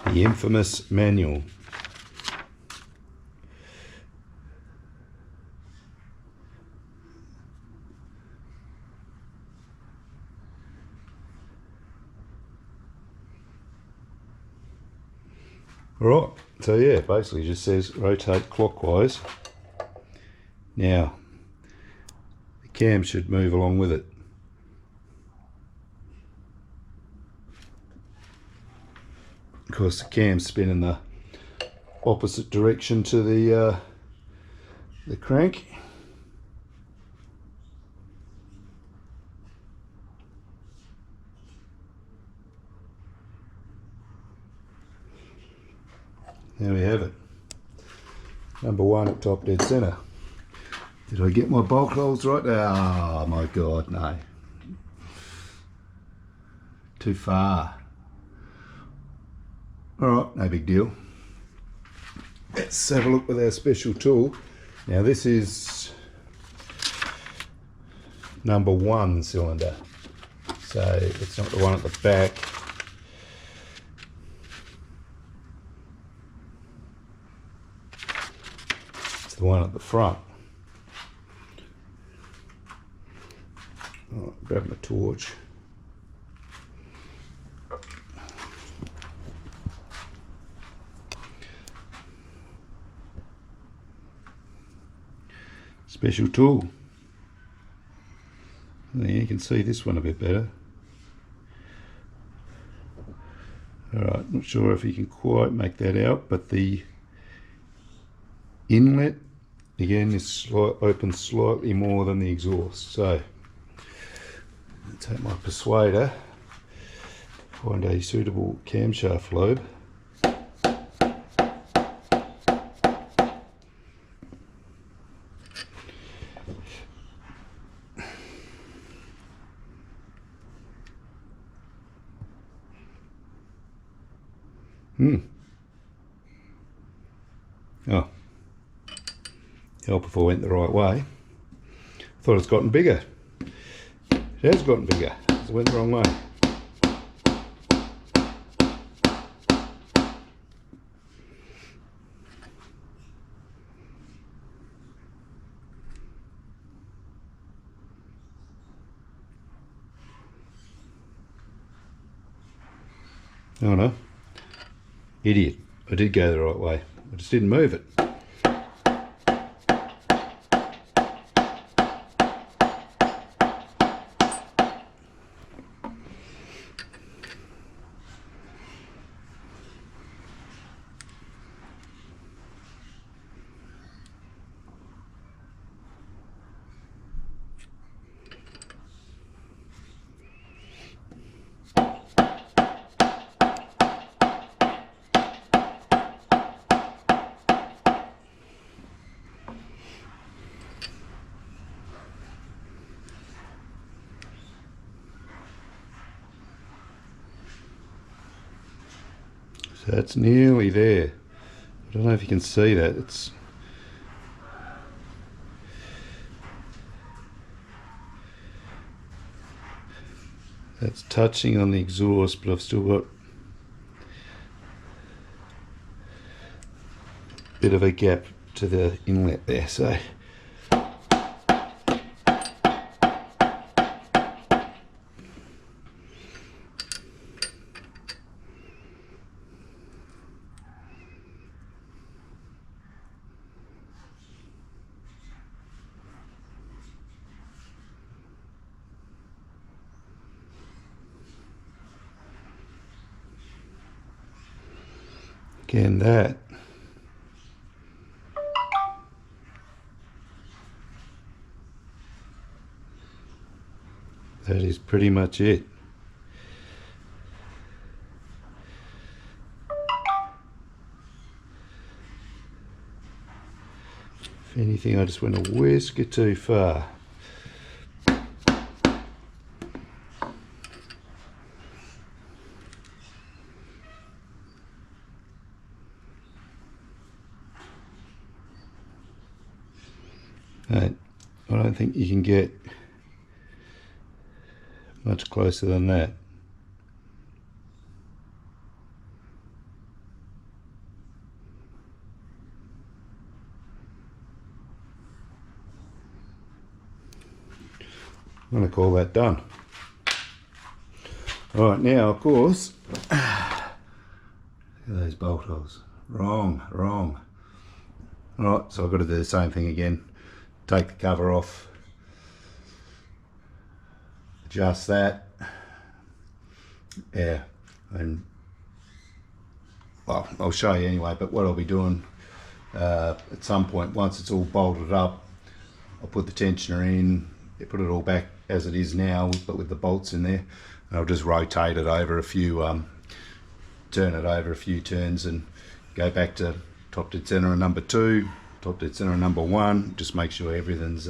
The infamous manual. Right, so yeah, basically it just says rotate clockwise. Now, the cam should move along with it. Of course, the cam's spinning the opposite direction to the crank. There we have it. Number 1 at top dead center. Did I get my bolt holes right? Oh my god, no. Too far. Alright, no big deal. Let's have a look with our special tool. Now this is number 1 cylinder. So it's not the one at the back. The one at the front. Oh, grab my torch. Special tool. There you can see this one a bit better. Alright, not sure if you can quite make that out, but the inlet again is open slightly more than the exhaust. So I'll take my persuader, find a suitable camshaft lobe. Oh, help if I went the right way. Thought it's gotten bigger. It has gotten bigger. It went the wrong way. Oh no. Idiot. I did go the right way. I just didn't move it. So that's nearly there. I don't know if you can see that. That's touching on the exhaust, but I've still got a bit of a gap to the inlet there. So again, that is pretty much it. If anything, I just went a whisker too far. Right. I don't think you can get much closer than that. I'm going to call that done. Alright, now of course, look at those bolt holes. Wrong. Alright, so I've got to do the same thing again. Take the cover off, adjust that, yeah, and well, I'll show you anyway, but what I'll be doing at some point, once it's all bolted up, I'll put the tensioner in, put it all back as it is now, but with the bolts in there, and I'll just rotate it over a few, turn it over a few turns and go back to top dead center and number 2, top dead center and number 1, just make sure everything's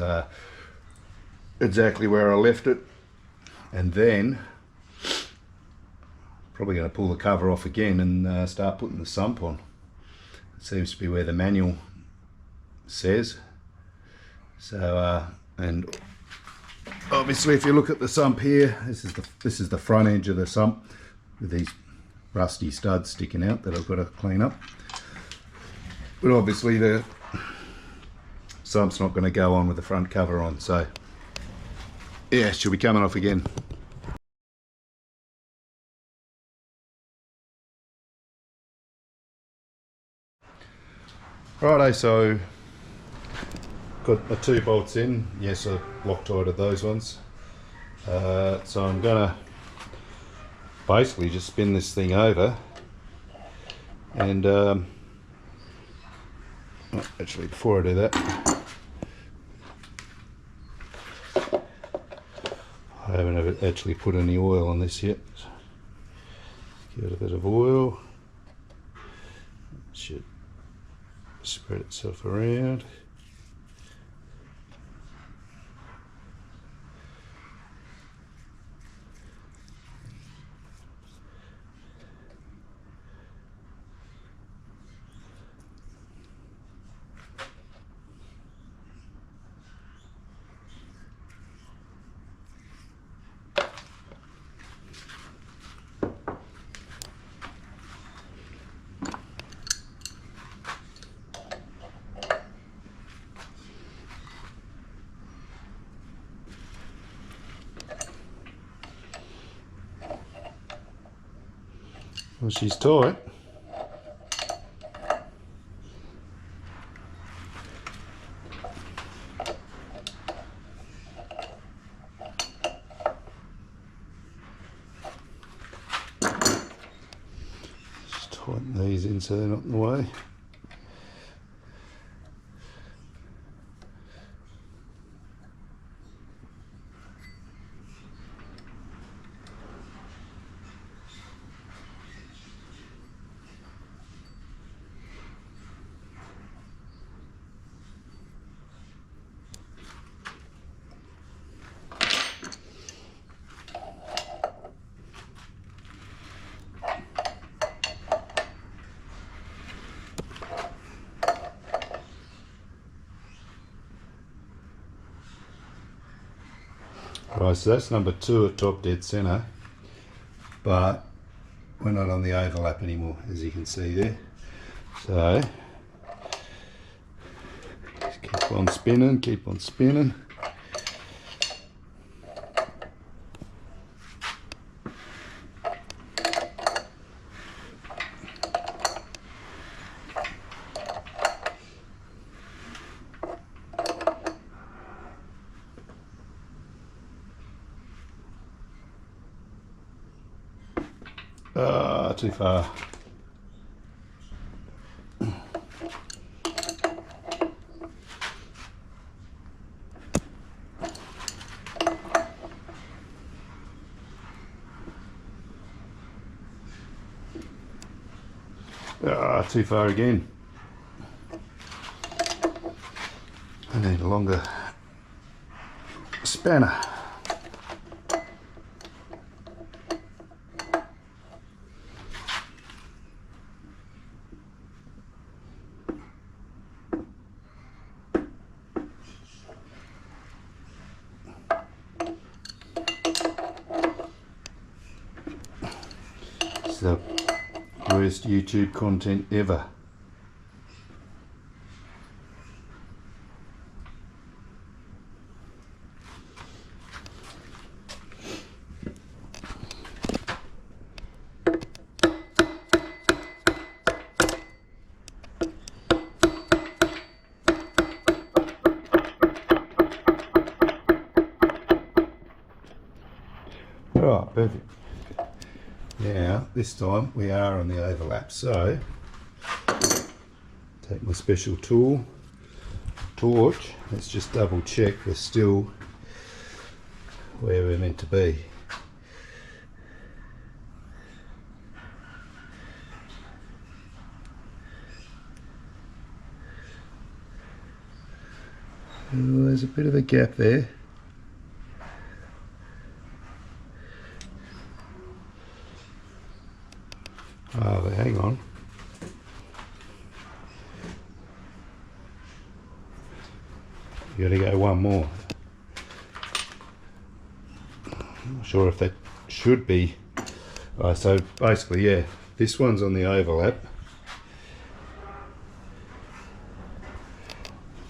exactly where I left it, and then probably going to pull the cover off again and start putting the sump on. It seems to be where the manual says. So and obviously if you look at the sump here, this is the front edge of the sump with these rusty studs sticking out that I've got to clean up. But obviously the sump's not going to go on with the front cover on, so yeah, she'll be coming off again. Righto, so got my 2 bolts in. Yes, I Loctited those ones. So I'm gonna basically just spin this thing over and actually before I do that, I haven't actually put any oil on this yet. Give it a bit of oil. It should spread itself around. Well, she's tight. Just tighten these in so they're not in the way. Right, so that's number 2 at top dead centre, but we're not on the overlap anymore, as you can see there. So just keep on spinning, keep on spinning. Too far. Too far again. I need a longer spanner. It's the worst YouTube content ever. Right, perfect. Now, this time we are on the overlap, so take my special tool, torch, let's just double check we're still where we're meant to be. Oh, there's a bit of a gap there. Oh, but hang on. You gotta go one more. I'm not sure if that should be. So basically, yeah, this one's on the overlap.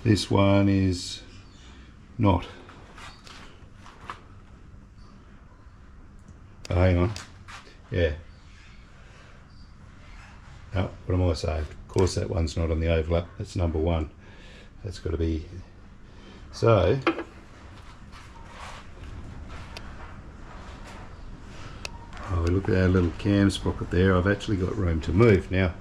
This one is not. Oh, hang on. Yeah. No, what am I saying? Of course that one's not on the overlap. That's number 1. That's got to be. So look at our little cam sprocket there. I've actually got room to move now.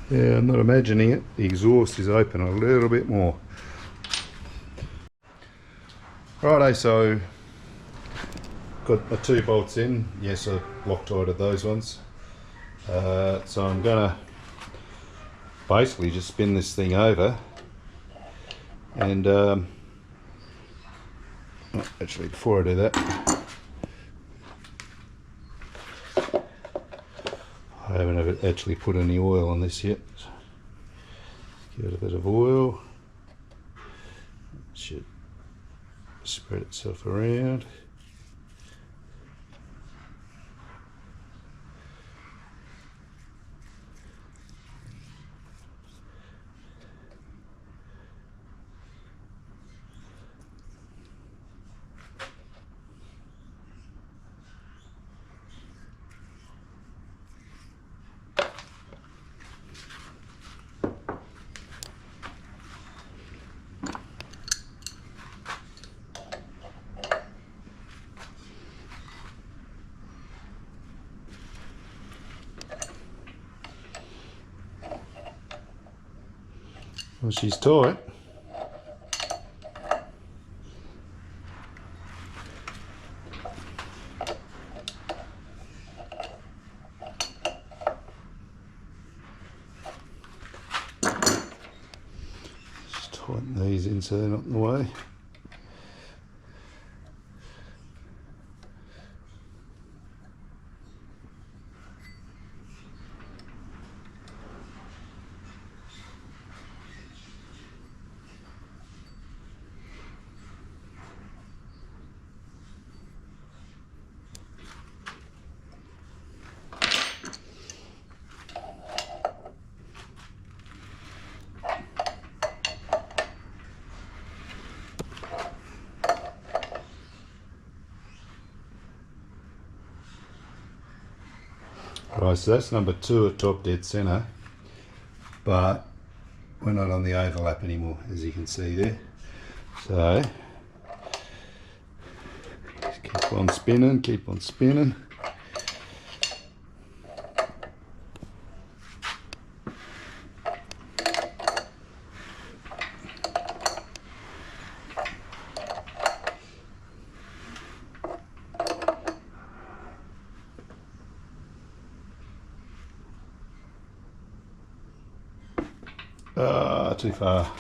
Yeah, I'm not imagining it. The exhaust is open a little bit more. Righto, so got my 2 bolts in. Yes, I Loctited those ones. So I'm gonna basically just spin this thing over and actually before I do that, I haven't actually put any oil on this yet. Give it a bit of oil. It should spread itself around. Well, she's tight. Just tighten these in so they're not in the way. Right, so that's number 2 at top dead centre, but we're not on the overlap anymore, as you can see there. So just keep on spinning, keep on spinning. Too far.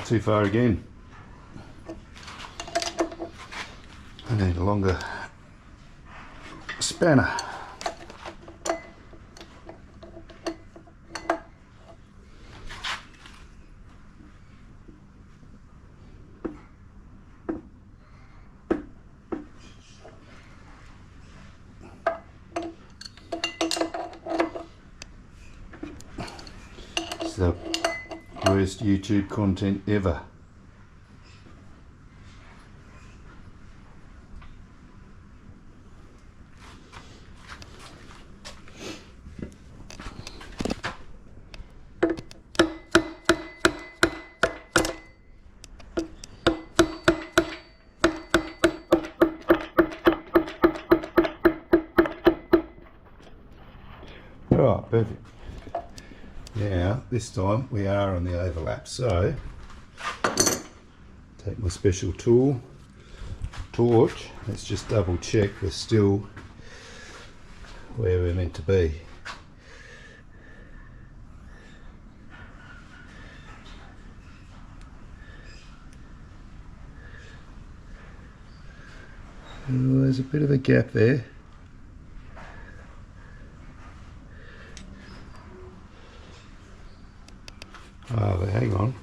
Too far again. I need a longer spanner. It's the worst YouTube content ever. Right, perfect. Now, this time we are on the overlap, so take my special tool, torch, let's just double check we're still where we're meant to be. Oh, there's a bit of a gap there. Oh, but hang on.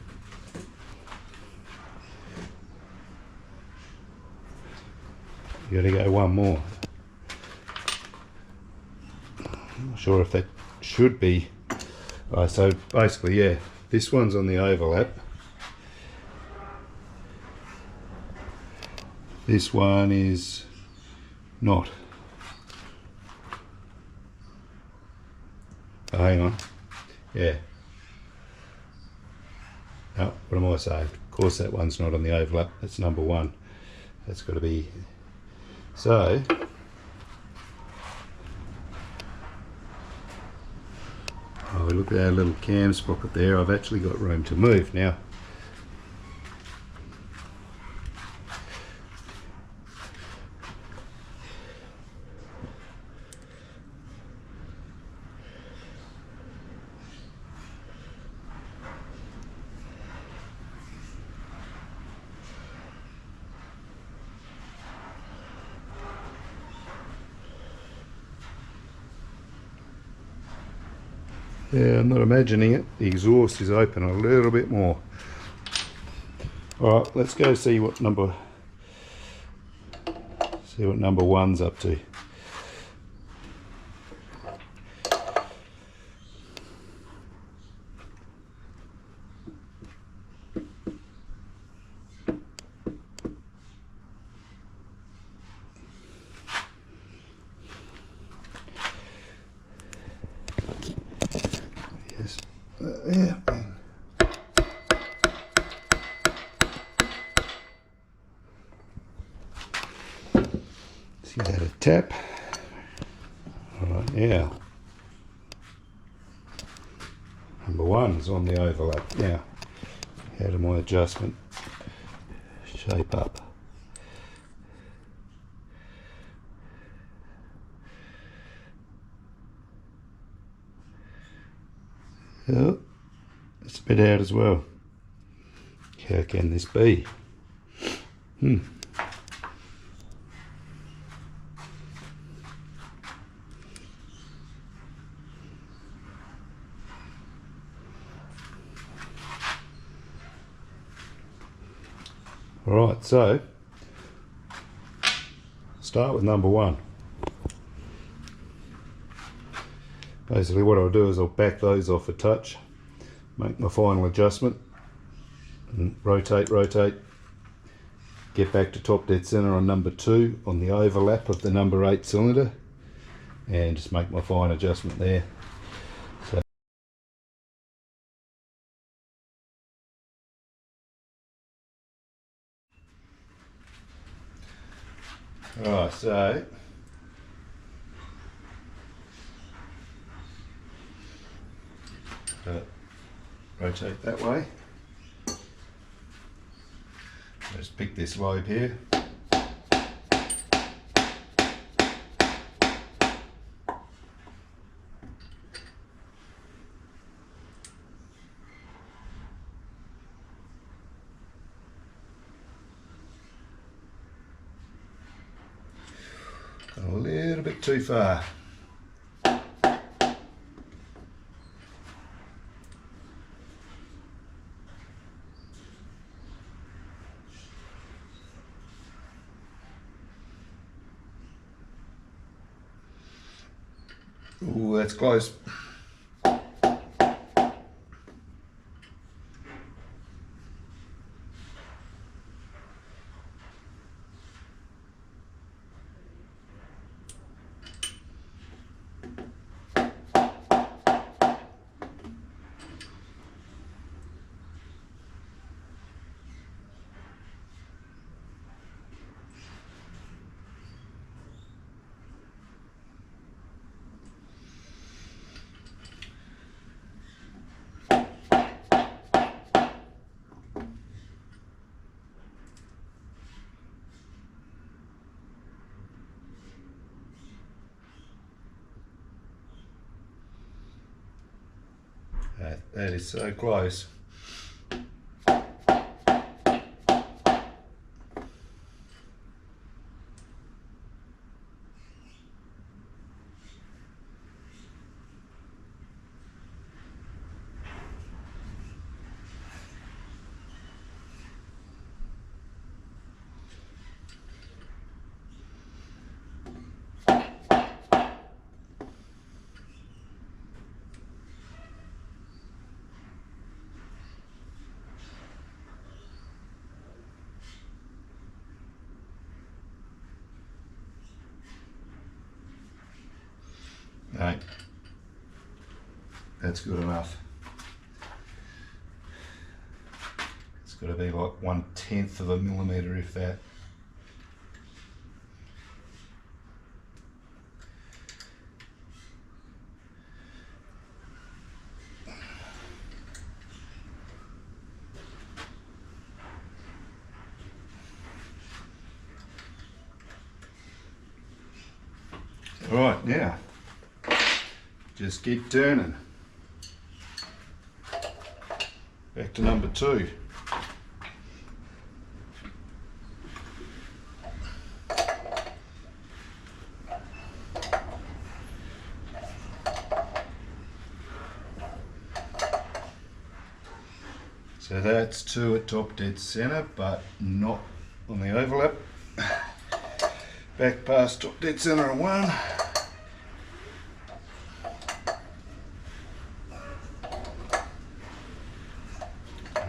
You got to go one more. I'm not sure if that should be. So basically, yeah, this one's on the overlap. This one is not. Oh, hang on. Yeah. No, what am I saying? Of course that one's not on the overlap. That's number 1. That's got to be. So oh, look at our little cam sprocket there. I've actually got room to move now. Yeah, I'm not imagining it. The exhaust is open a little bit more. Alright, let's go see what number one's up to. Yes. Yeah. See that a tap? Alright, yeah. Number one is on the overlap. Now, how do my adjustment shape up? Oh, it's a bit out as well. How can this be? Alright, so start with number one. Basically what I'll do is I'll back those off a touch, make my final adjustment, and rotate, get back to top dead center on number two on the overlap of the number 8 cylinder, and just make my fine adjustment there. So alright, so rotate that way. Just pick this lobe here. Gone a little bit too far. Ooh, that's close. That is so close. No, that's good enough. It's got to be like 1/10 of a millimetre, if that. Right, now just keep turning. Back to number two. So that's 2 at top dead centre, but not on the overlap. Back past top dead centre and 1.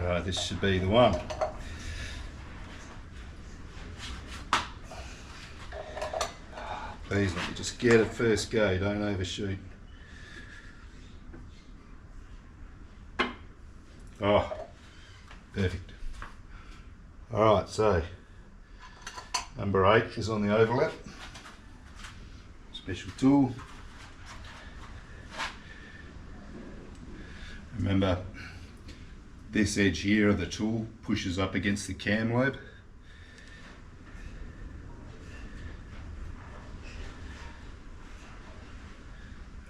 Right, this should be the one. Please let me just get it first go, don't overshoot. Oh, perfect. Alright, so number 8 is on the overlap. Special tool. Remember, this edge here of the tool pushes up against the cam lobe.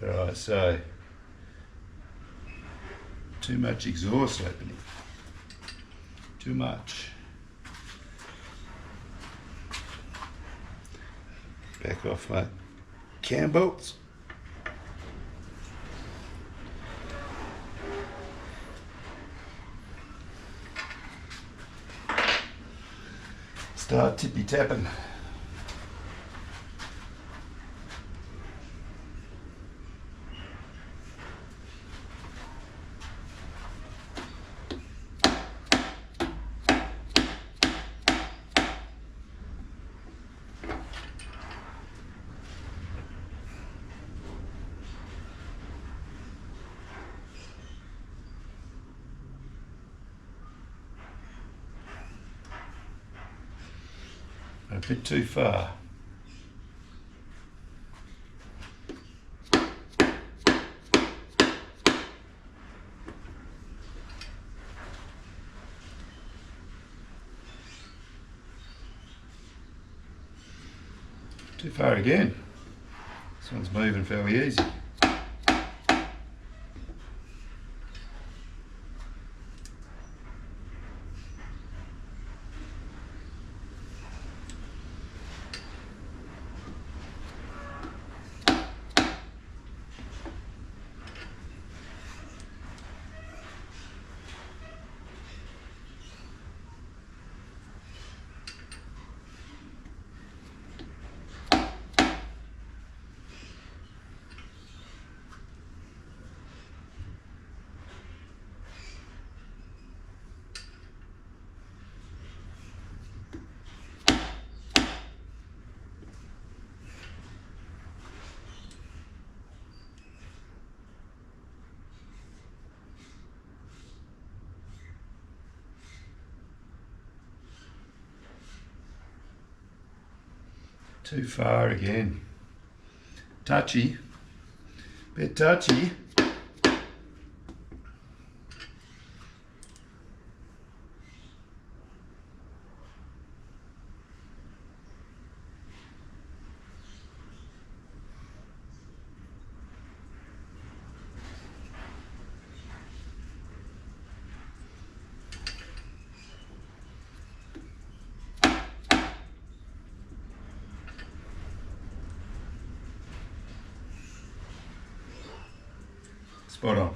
Alright, so too much exhaust opening. Too much. Back off my cam bolts. Start tippy tapping. A bit too far. Too far again. This one's moving fairly easy. Too far again. Touchy. Bit touchy. Spot on.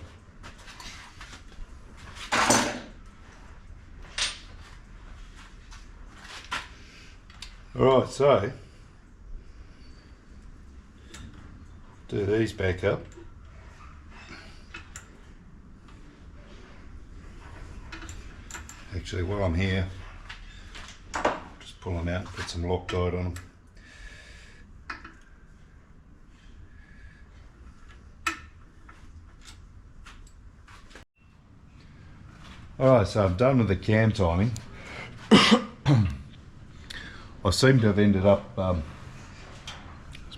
Alright, so do these back up. Actually, while I'm here, just pull them out and put some Loctite on them. Alright, so I'm done with the cam timing. I seem to have ended up, let's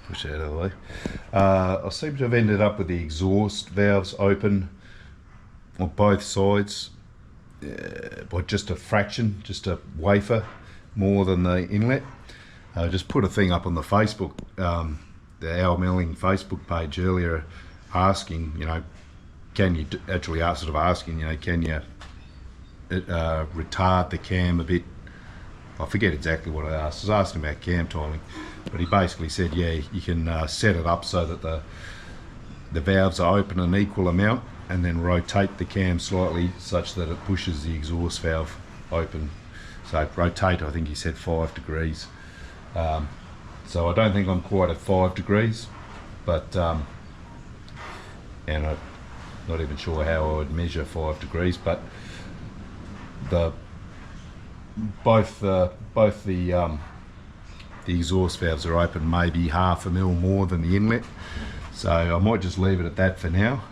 push that out of the way. I seem to have ended up with the exhaust valves open on both sides by just a fraction, just a wafer more than the inlet. I just put a thing up on the Facebook, the Our Milling Facebook page earlier, asking, you know, can you actually sort of asking, you know, can you retard the cam a bit? I forget exactly what I asked. I was asking about cam timing, but he basically said, yeah, you can set it up so that the valves are open an equal amount and then rotate the cam slightly such that it pushes the exhaust valve open. So rotate, I think he said 5 degrees. So I don't think I'm quite at 5 degrees, but and I'm not even sure how I would measure 5 degrees, but both the exhaust valves are open maybe 1/2 mil more than the inlet, so I might just leave it at that for now.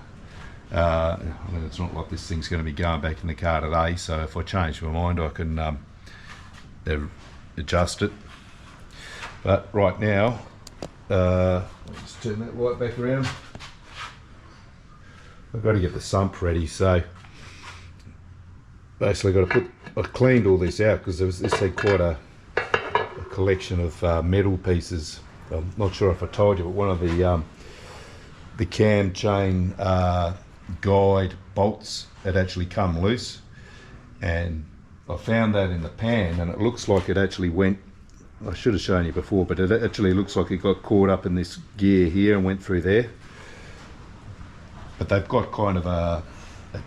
I mean, it's not like this thing's going to be going back in the car today, so if I change my mind I can adjust it. But right now, let's turn that light back around. I've got to get the sump ready, so basically I cleaned all this out because this had quite a collection of metal pieces. I'm not sure if I told you, but one of the cam chain guide bolts had actually come loose, and I found that in the pan, and it looks like it actually went, I should have shown you before, but it actually looks like it got caught up in this gear here and went through there. But they've got kind of a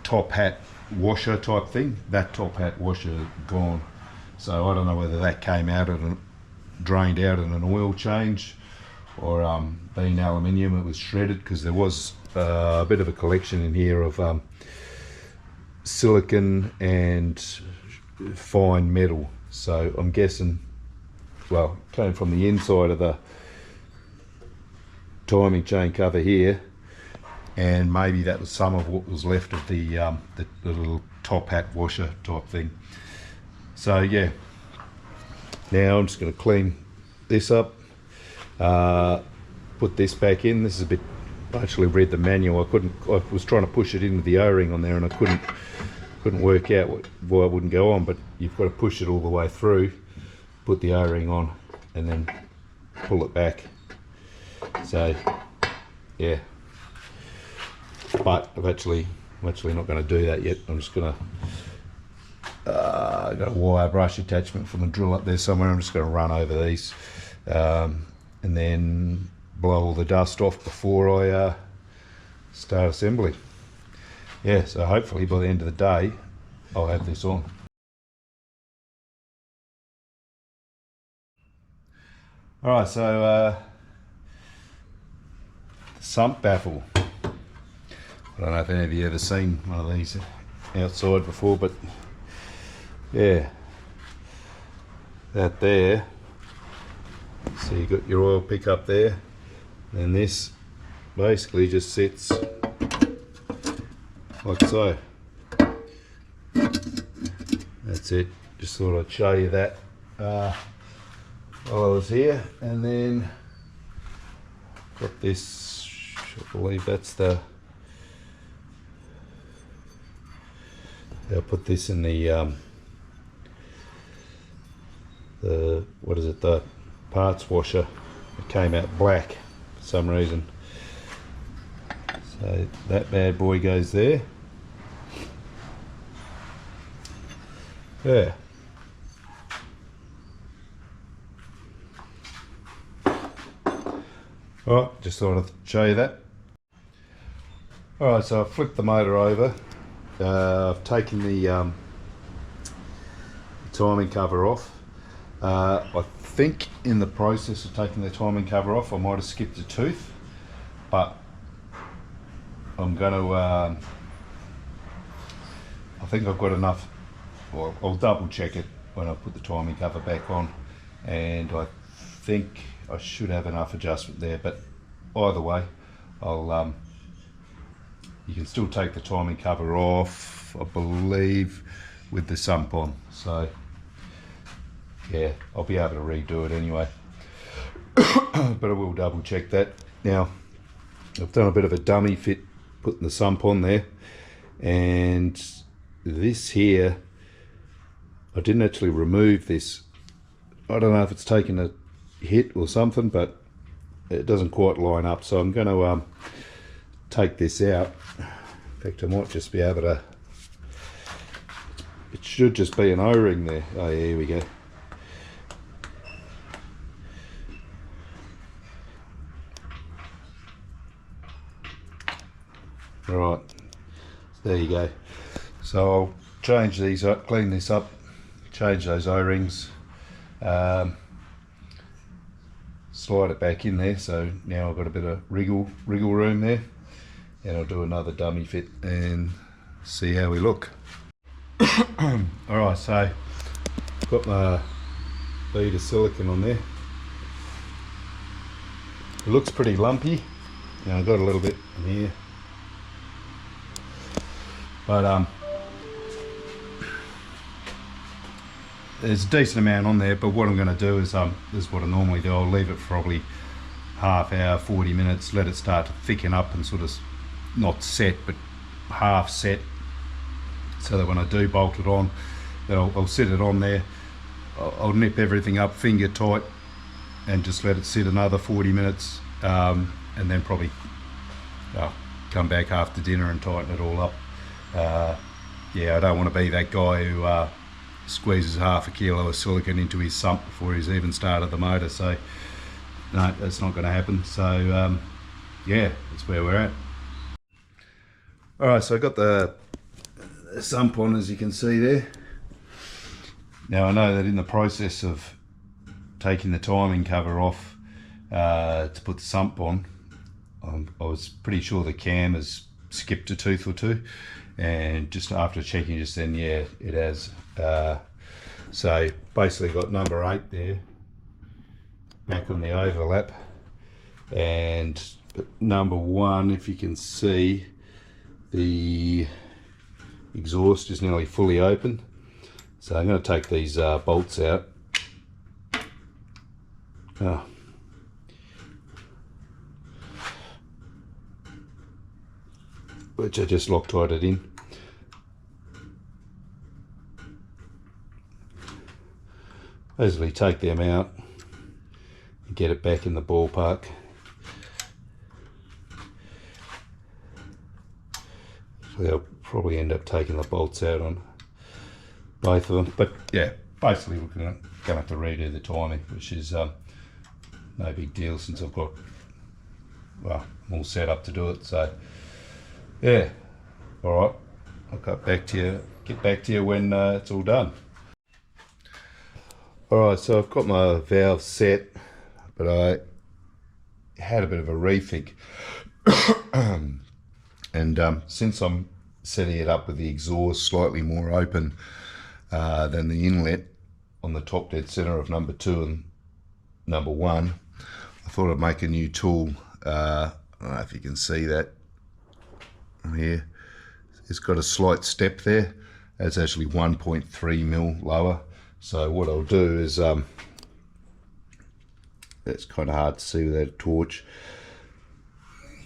top hat washer type thing. That top hat washer gone, so I don't know whether that came out and drained out in an oil change, or being aluminium, it was shredded, because there was a bit of a collection in here of silicon and fine metal. So I'm guessing, well, it came from the inside of the timing chain cover here, and maybe that was some of what was left of the little top hat washer type thing. So yeah, now I'm just going to clean this up, put this back in. This is a bit, I actually read the manual, I was trying to push it into the O-ring on there, and I couldn't work out why it wouldn't go on, but you've got to push it all the way through, put the O-ring on, and then pull it back. So yeah, but I'm actually not going to do that yet. I'm just going to got a wire brush attachment from a drill up there somewhere. I'm just going to run over these and then blow all the dust off before I start assembly. Yeah, so hopefully by the end of the day I'll have this on. Alright, so the sump baffle. I don't know if any of you ever seen one of these outside before, but yeah, that there, so you got your oil pickup there, and this basically just sits like so. That's it. Just thought I'd show you that while I was here. And then got this, I believe that's the, I'll put this in the what is it, the parts washer. It came out black for some reason, so that bad boy goes there. Yeah, alright, just thought I'd show you that. Alright, so I've flipped the motor over. I've taken the timing cover off. I think in the process of taking the timing cover off I might have skipped a tooth, but I'm going to I think I've got enough. Well, I'll double check it when I put the timing cover back on, and I think I should have enough adjustment there, but either way I'll you can still take the timing cover off, I believe, with the sump on. So yeah, I'll be able to redo it anyway. But I will double check that. Now, I've done a bit of a dummy fit putting the sump on there, and this here, I didn't actually remove this. I don't know if it's taken a hit or something, but it doesn't quite line up, so I'm going to take this out. In fact, I might just be able to, it should just be an O-ring there. Oh yeah, here we go. Right, There you go. So I'll change these up, clean this up, change those O-rings, slide it back in there. So now I've got a bit of wriggle room there, and I'll do another dummy fit and see how we look. Alright, so got my bead of silicone on there. It looks pretty lumpy. Now I've got a little bit in here, but there's a decent amount on there. But what I'm going to do is this is what I normally do. I'll leave it for probably half hour, 40 minutes, let it start to thicken up and sort of not set but half set, so that when I do bolt it on, I'll sit it on there. I'll nip everything up finger tight and just let it sit another 40 minutes, and then probably come back after dinner and tighten it all up. Yeah, I don't want to be that guy who squeezes half a kilo of silicone into his sump before he's even started the motor, so no, that's not going to happen. So yeah, that's where we're at. Alright, so I got the sump on, as you can see there. Now I know that in the process of taking the timing cover off to put the sump on, I was pretty sure the cam has skipped a tooth or two, and just after checking just then, yeah, it has. So basically got number 8 there back on the overlap, and number 1, if you can see, the exhaust is nearly fully open. So I'm going to take these bolts out. Which I just Loctited in. Basically take them out and get it back in the ballpark. So they'll probably end up taking the bolts out on both of them, but yeah, basically we're going to have to redo the timing, which is no big deal since I've got, well, I'm all set up to do it. So yeah, all right, I'll get back to you when it's all done. All right, so I've got my valve set, but I had a bit of a refig. And since I'm setting it up with the exhaust slightly more open than the inlet on the top dead center of number 2 and number 1, I thought I'd make a new tool. I don't know if you can see that here. It's got a slight step there. It's actually 1.3 mil lower. So what I'll do is, it's kind of hard to see without a torch,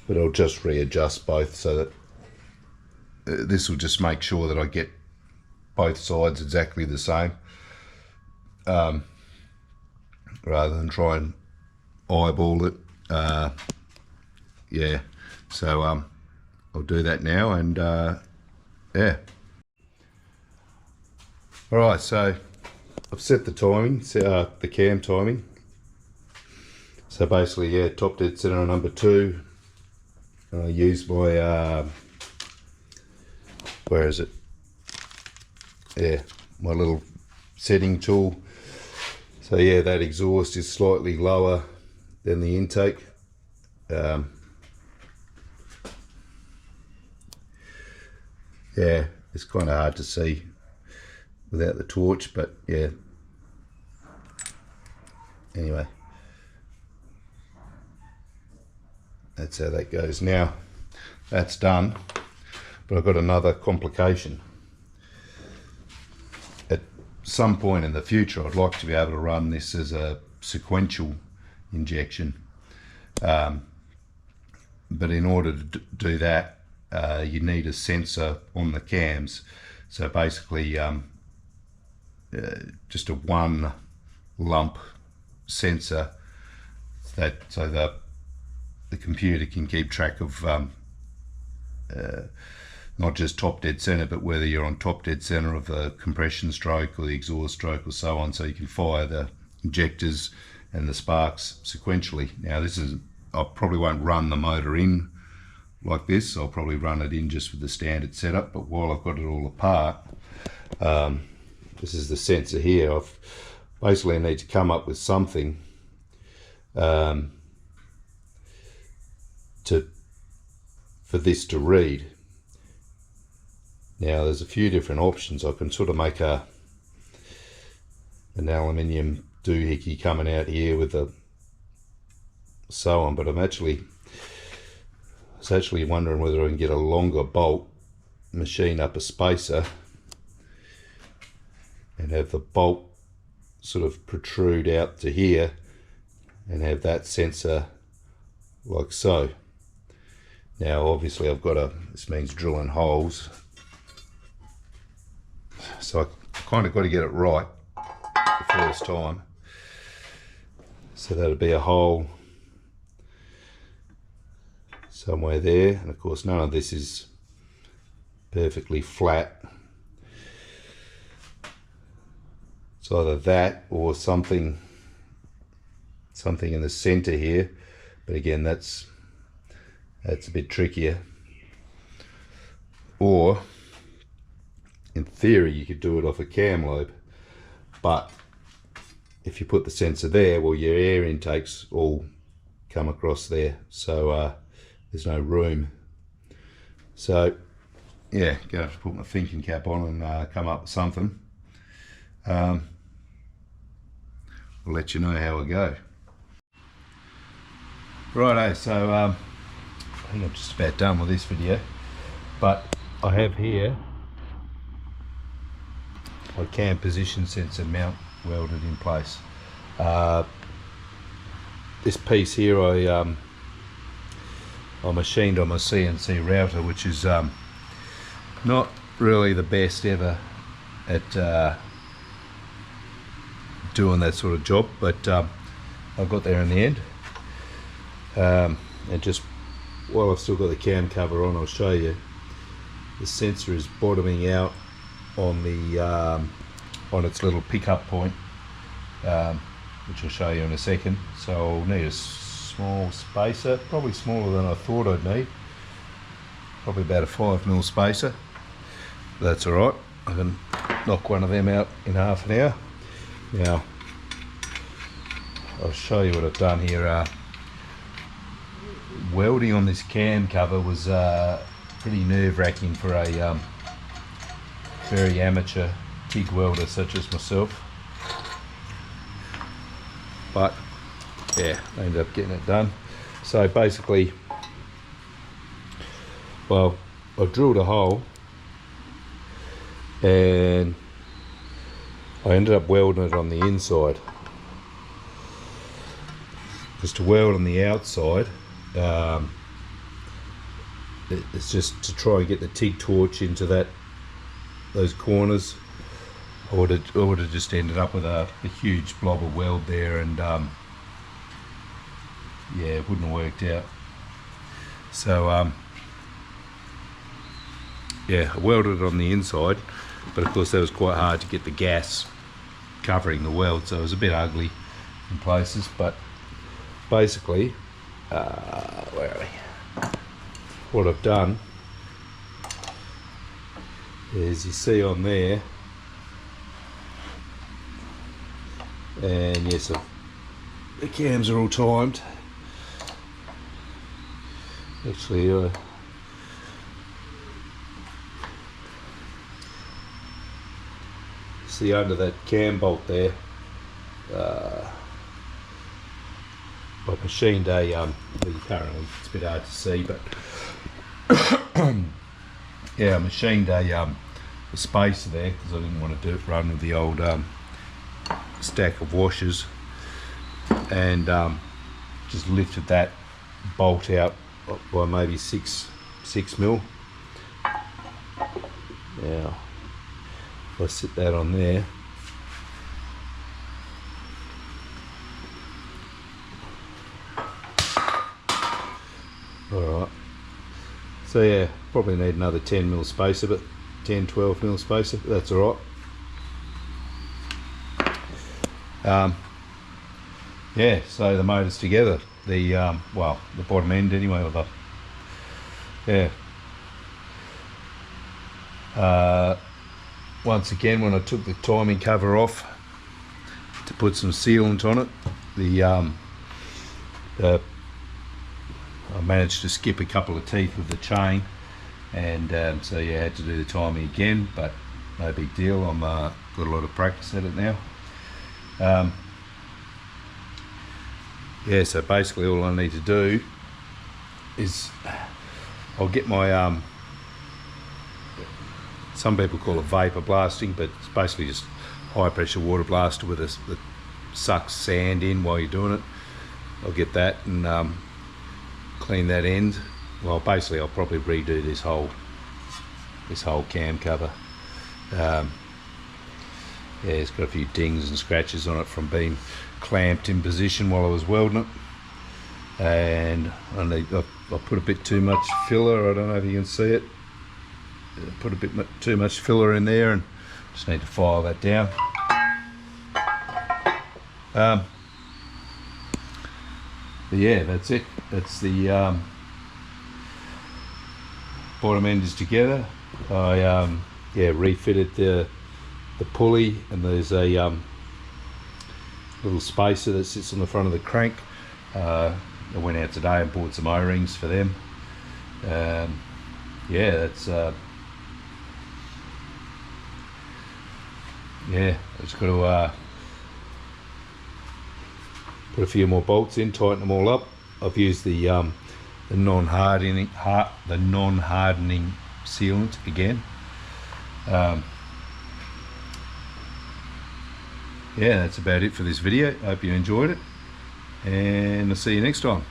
but I'll just readjust both so that this will just make sure that I get both sides exactly the same, rather than try and eyeball it. Yeah, so I'll do that now, and yeah. Alright, so I've set the timing, the cam timing. So basically, yeah, top dead center on number 2. I use my, where is it? Yeah, my little setting tool. So yeah, that exhaust is slightly lower than the intake. Yeah, it's kind of hard to see without the torch, but yeah. Anyway, that's how that goes. Now that's done, but I've got another complication. At some point in the future, I'd like to be able to run this as a sequential injection, but in order to do that, you need a sensor on the cams. So basically, just a one lump sensor so the computer can keep track of not just top dead center, but whether you're on top dead center of the compression stroke or the exhaust stroke or so on, so you can fire the injectors and the sparks sequentially. Now this is, I probably won't run the motor in like this, I'll probably run it in just with the standard setup. But while I've got it all apart, this is the sensor here. I've basically need to come up with something for this to read. Now there's a few different options. I can sort of make an aluminium doohickey coming out here with a so on, but I was actually wondering whether I can get a longer bolt, machine up a spacer, and have the bolt sort of protrude out to here and have that sensor like so. Now obviously this means drilling holes, so I kind of got to get it right the first time. So that'll be a hole somewhere there, and of course none of this is perfectly flat. It's either that or something in the center here, but again that's a bit trickier. Or in theory you could do it off a cam lobe, but if you put the sensor there, well, your air intakes all come across there, so there's no room. So yeah, gonna have to put my thinking cap on and come up with something. I'll let you know how I go. Righto, so I think I'm just about done with this video, but I have here my cam position sensor mount welded in place. This piece here I machined on my CNC router, which is not really the best ever at doing that sort of job, but I got there in the end. And just while I've still got the cam cover on, I'll show you the sensor is bottoming out on the on its little pickup point, which I'll show you in a second. So I'll need a small spacer, probably smaller than I thought I'd need, probably about a 5mm spacer. That's alright, I can knock one of them out in half an hour. Now I'll show you what I've done here. Welding on this cam cover was pretty nerve-wracking for a very amateur TIG welder such as myself, but yeah, I ended up getting it done. So basically, well, I drilled a hole and I ended up welding it on the inside, because to weld on the outside, it's just to try and get the TIG torch into those corners. I would have just ended up with a huge blob of weld there, and yeah, it wouldn't have worked out. So yeah, I welded it on the inside, but of course that was quite hard to get the gas covering the weld, so it was a bit ugly in places. But basically, where are we? What I've done is, you see on there, and yes, the cams are all timed. Actually, see under that cam bolt there, I've machined a, well, you can't really, it's a bit hard to see, but yeah, I machined a spacer there because I didn't want to run with the old stack of washers, and just lifted that bolt out by maybe 6mm. Now, if I sit that on there, alright, so yeah, probably need another 10mm spacer, but 10-12mm spacer, but that's alright. Yeah, so the motor's together, the well, the bottom end anyway, or yeah. Once again, when I took the timing cover off to put some sealant on it, I managed to skip a couple of teeth with the chain, and so yeah, I had to do the timing again, but no big deal. I'm got a lot of practice at it now. Yeah, so basically all I need to do is I'll get my some people call it vapor blasting, but it's basically just high pressure water blaster with that sucks sand in while you're doing it. I'll get that and clean that end. Well, basically I'll probably redo this whole cam cover. Yeah, it's got a few dings and scratches on it from being clamped in position while I was welding it, and I put a bit too much filler. I don't know if you can see it. Put a bit too much filler in there, and just need to file that down. But yeah, that's it. That's the bottom end is together. I refitted the pulley, and there's a little spacer that sits on the front of the crank. I went out today and bought some O-rings for them. Yeah, that's yeah, just got to put a few more bolts in, tighten them all up. I've used the non-hardening sealant again. Yeah, that's about it for this video. Hope you enjoyed it, and I'll see you next time.